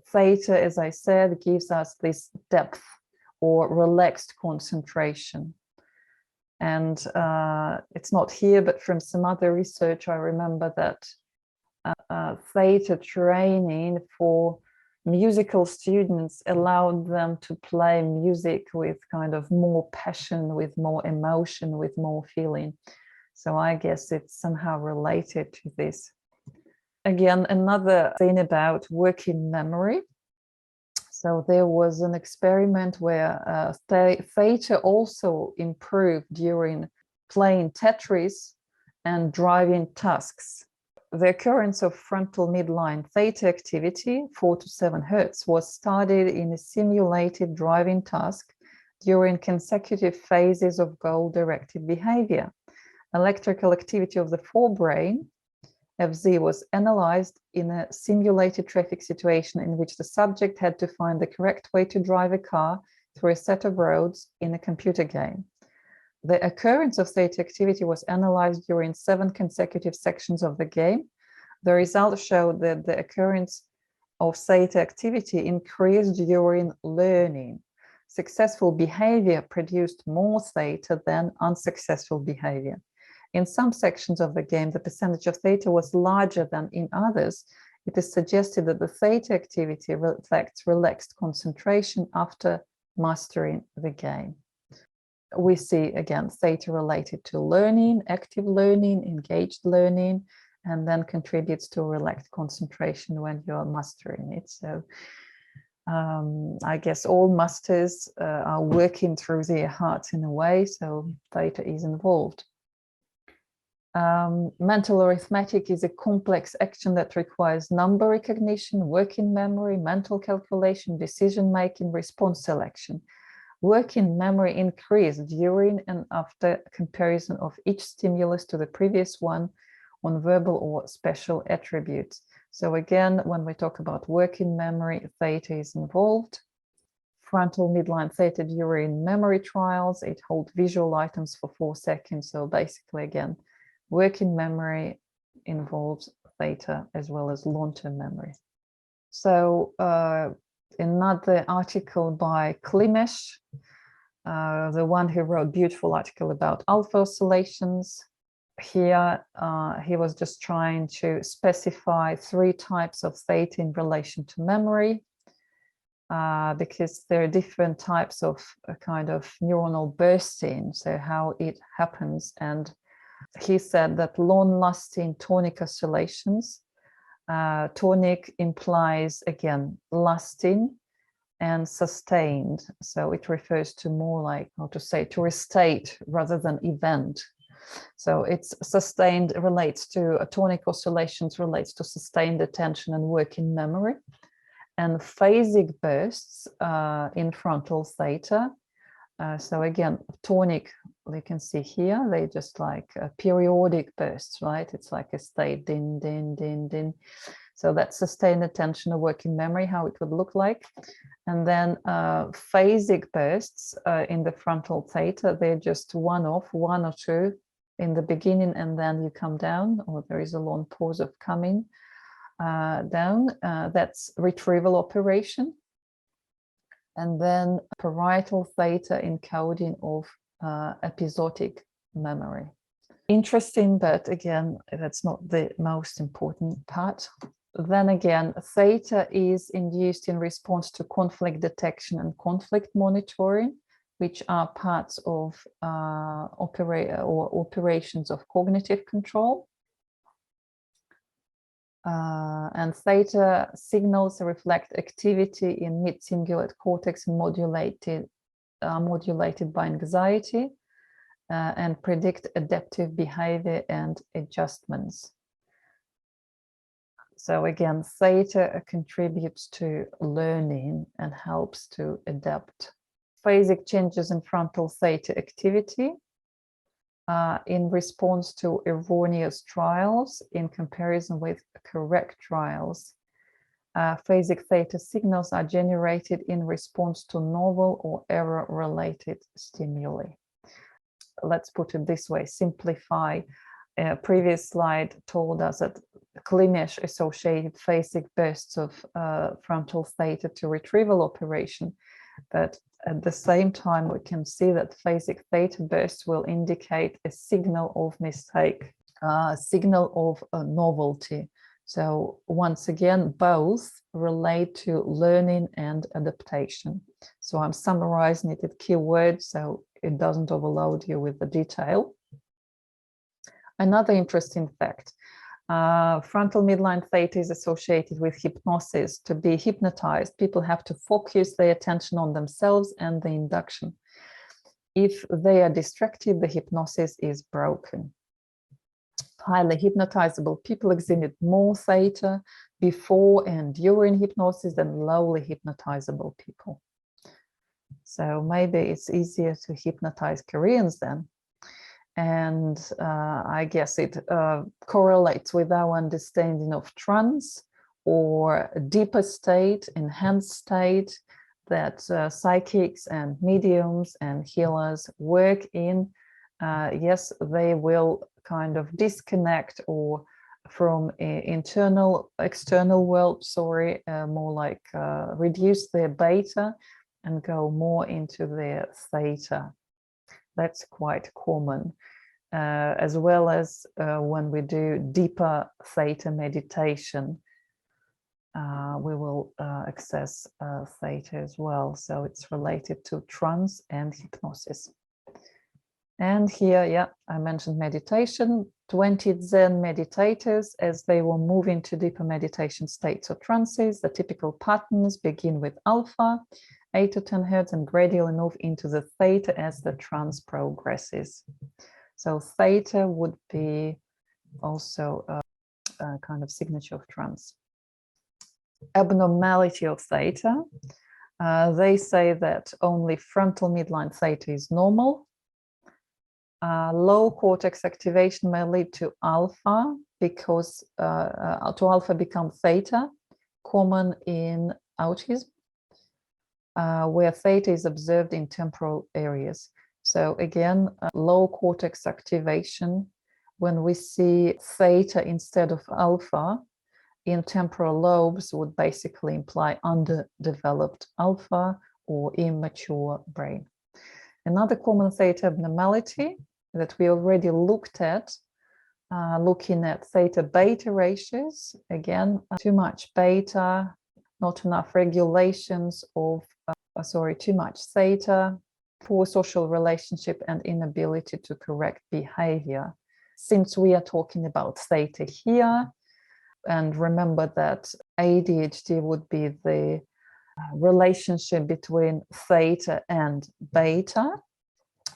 theta, as I said, gives us this depth or relaxed concentration. And it's not here, but from some other research, I remember that theta training for musical students allowed them to play music with kind of more passion, with more emotion, with more feeling. So I guess it's somehow related to this. Again, another thing about working memory. So there was an experiment where theta also improved during playing Tetris and driving tasks. The occurrence of frontal midline theta activity, 4 to 7 hertz, was studied in a simulated driving task during consecutive phases of goal-directed behavior. Electrical activity of the forebrain, FZ, was analyzed in a simulated traffic situation in which the subject had to find the correct way to drive a car through a set of roads in a computer game. The occurrence of theta activity was analyzed during 7 consecutive sections of the game. The results showed that the occurrence of theta activity increased during learning. Successful behavior produced more theta than unsuccessful behavior. In some sections of the game, the percentage of theta was larger than in others. It is suggested that the theta activity reflects relaxed concentration after mastering the game. we see again theta related to learning, active learning, engaged learning, and then contributes to relaxed concentration when you're mastering it. So I guess all masters are working through their hearts in a way, so theta is involved. Mental arithmetic is a complex action that requires number recognition, working memory, mental calculation, decision-making, response selection. Working memory increased during and after comparison of each stimulus to the previous one on verbal or special attributes. So again, when we talk about working memory, theta is involved. Frontal midline theta during memory trials, it holds visual items for 4 seconds. So basically, again, working memory involves theta as well as long-term memory. So another article by Klimesh, the one who wrote a beautiful article about alpha oscillations. Here, he was just trying to specify 3 types of theta in relation to memory, because there are different types of kind of neuronal bursting, so how it happens. And he said that long-lasting tonic oscillations, tonic implies, again, lasting and sustained. So it refers to more like, how to say, to a state rather than event. So it's sustained relates to tonic oscillations relates to sustained attention and working memory. And phasic bursts in frontal theta. So again, tonic, you can see here, they just like periodic bursts, right? It's like a state, din, din, din, din. So that's sustained attention or working memory, how it would look like. And then phasic bursts in the frontal theta, they're just one-off, 1 or 2 in the beginning, and then you come down, or there is a long pause of coming down. That's retrieval operation. And then parietal theta encoding of episodic memory. Interesting, but again, that's not the most important part. Then again, theta is induced in response to conflict detection and conflict monitoring, which are parts of operations of cognitive control. And theta signals reflect activity in mid-cingulate cortex modulated by anxiety and predict adaptive behavior and adjustments. So again, theta contributes to learning and helps to adapt. Phasic changes in frontal theta activity in response to erroneous trials in comparison with correct trials. Phasic theta signals are generated in response to novel or error-related stimuli. Let's put it this way, simplify. Previous slide told us that Klimesh associated phasic bursts of frontal theta to retrieval operation, but at the same time, we can see that phasic theta bursts will indicate a signal of mistake, signal of novelty. So once again, both relate to learning and adaptation. So I'm summarizing it at keywords so it doesn't overload you with the detail. Another interesting fact, frontal midline theta is associated with hypnosis. To be hypnotized, people have to focus their attention on themselves and the induction. If they are distracted, the hypnosis is broken. Highly hypnotizable people exhibit more theta before and during hypnosis than lowly hypnotizable people. So maybe it's easier to hypnotize Koreans then. And I guess it correlates with our understanding of trance or a deeper state, enhanced state that psychics and mediums and healers work in. Yes, they will kind of disconnect or from external world, more like reduce their beta and go more into their theta. That's quite common, as well as when we do deeper theta meditation, we will access theta as well. So it's related to trance and hypnosis. And here, yeah, I mentioned meditation. 20 Zen meditators, as they will move into deeper meditation states or trances, the typical patterns begin with alpha, 8 to 10 hertz, and gradually move into the theta as the trance progresses. So theta would be also a kind of signature of trance. Abnormality of theta. They say that only frontal midline theta is normal. Low cortex activation may lead to alpha because to alpha become theta, common in autism, where theta is observed in temporal areas. So again, low cortex activation, when we see theta instead of alpha in temporal lobes, would basically imply underdeveloped alpha or immature brain. Another common theta abnormality that we already looked at, looking at theta beta ratios, again, too much beta, not enough regulations of, too much theta, poor social relationship and inability to correct behavior. Since we are talking about theta here, and remember that ADHD would be the relationship between theta and beta,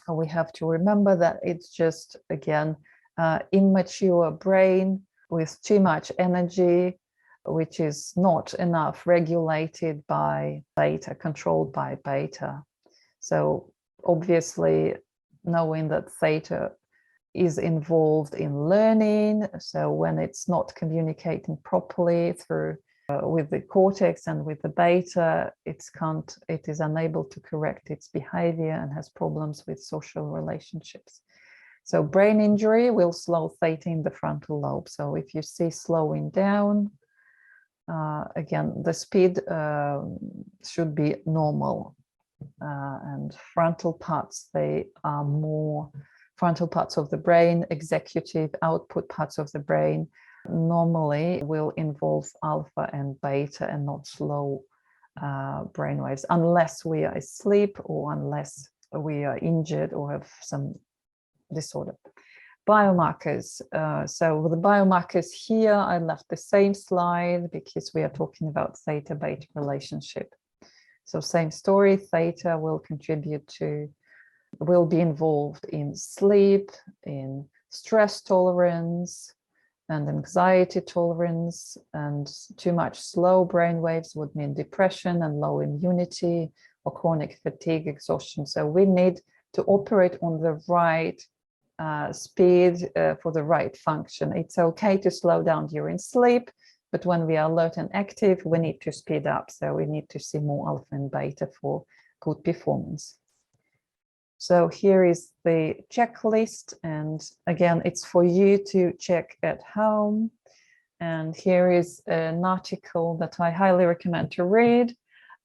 we have to remember that it's just, again, immature brain with too much energy, which is not enough regulated by beta, controlled by beta. So obviously, knowing that theta is involved in learning, so when it's not communicating properly through with the cortex and with the beta, it is unable to correct its behavior and has problems with social relationships. So brain injury will slow theta in the frontal lobe. So if you see slowing down, again, the speed should be normal. And frontal parts, they are more frontal parts of the brain, executive output parts of the brain, normally will involve alpha and beta and not slow brainwaves, unless we are asleep or unless we are injured or have some disorder. Biomarkers. So with the biomarkers here, I left the same slide because we are talking about theta-beta relationship. So same story, theta will be involved in sleep, in stress tolerance, and anxiety tolerance, and too much slow brain waves would mean depression and low immunity or chronic fatigue, exhaustion. So we need to operate on the right speed for the right function. It's okay to slow down during sleep, but when we are alert and active, we need to speed up. So we need to see more alpha and beta for good performance. So here is the checklist, and again, it's for you to check at home. And here is an article that I highly recommend to read.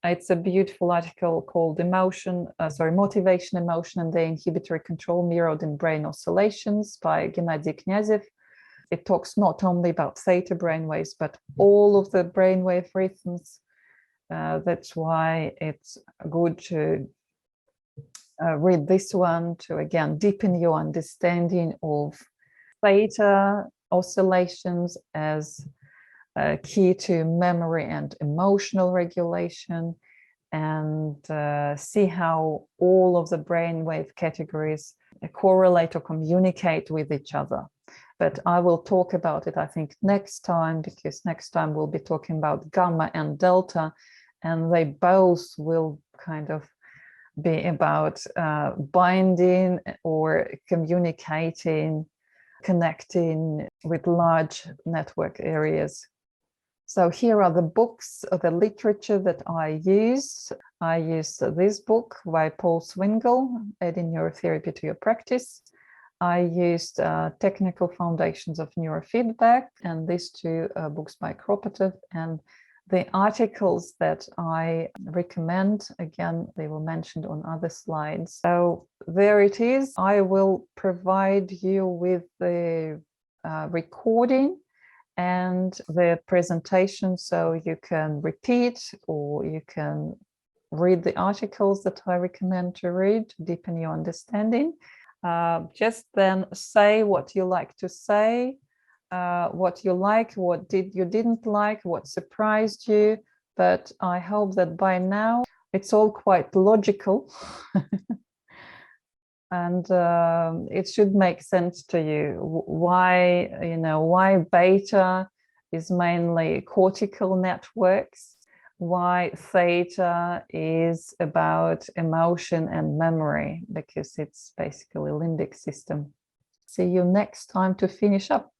It's a beautiful article called Motivation, Emotion, and the Inhibitory Control Mirrored in Brain Oscillations by Gennady Knyazev. It talks not only about theta brainwaves, but all of the brainwave rhythms. That's why it's good to read this one to, again, deepen your understanding of theta oscillations as key to memory and emotional regulation, and see how all of the brainwave categories correlate or communicate with each other. But I will talk about it, I think, next time, because next time we'll be talking about gamma and delta, and they both will kind of be about binding or communicating, connecting with large network areas. So here are the books, the literature that I use. I used this book by Paul Swingle, Adding Neurotherapy to Your Practice. I used Technical Foundations of Neurofeedback, and these two books by Kropotov. And the articles that I recommend, again, they were mentioned on other slides. So there it is. I will provide you with the recording and the presentation, so you can repeat or you can read the articles that I recommend to read to deepen your understanding. Just then say what you like to say, what you like, what you didn't like, what surprised you. But I hope that by now it's all quite logical. And it should make sense to you why beta is mainly cortical networks, why theta is about emotion and memory, because it's basically limbic system. See you next time to finish up.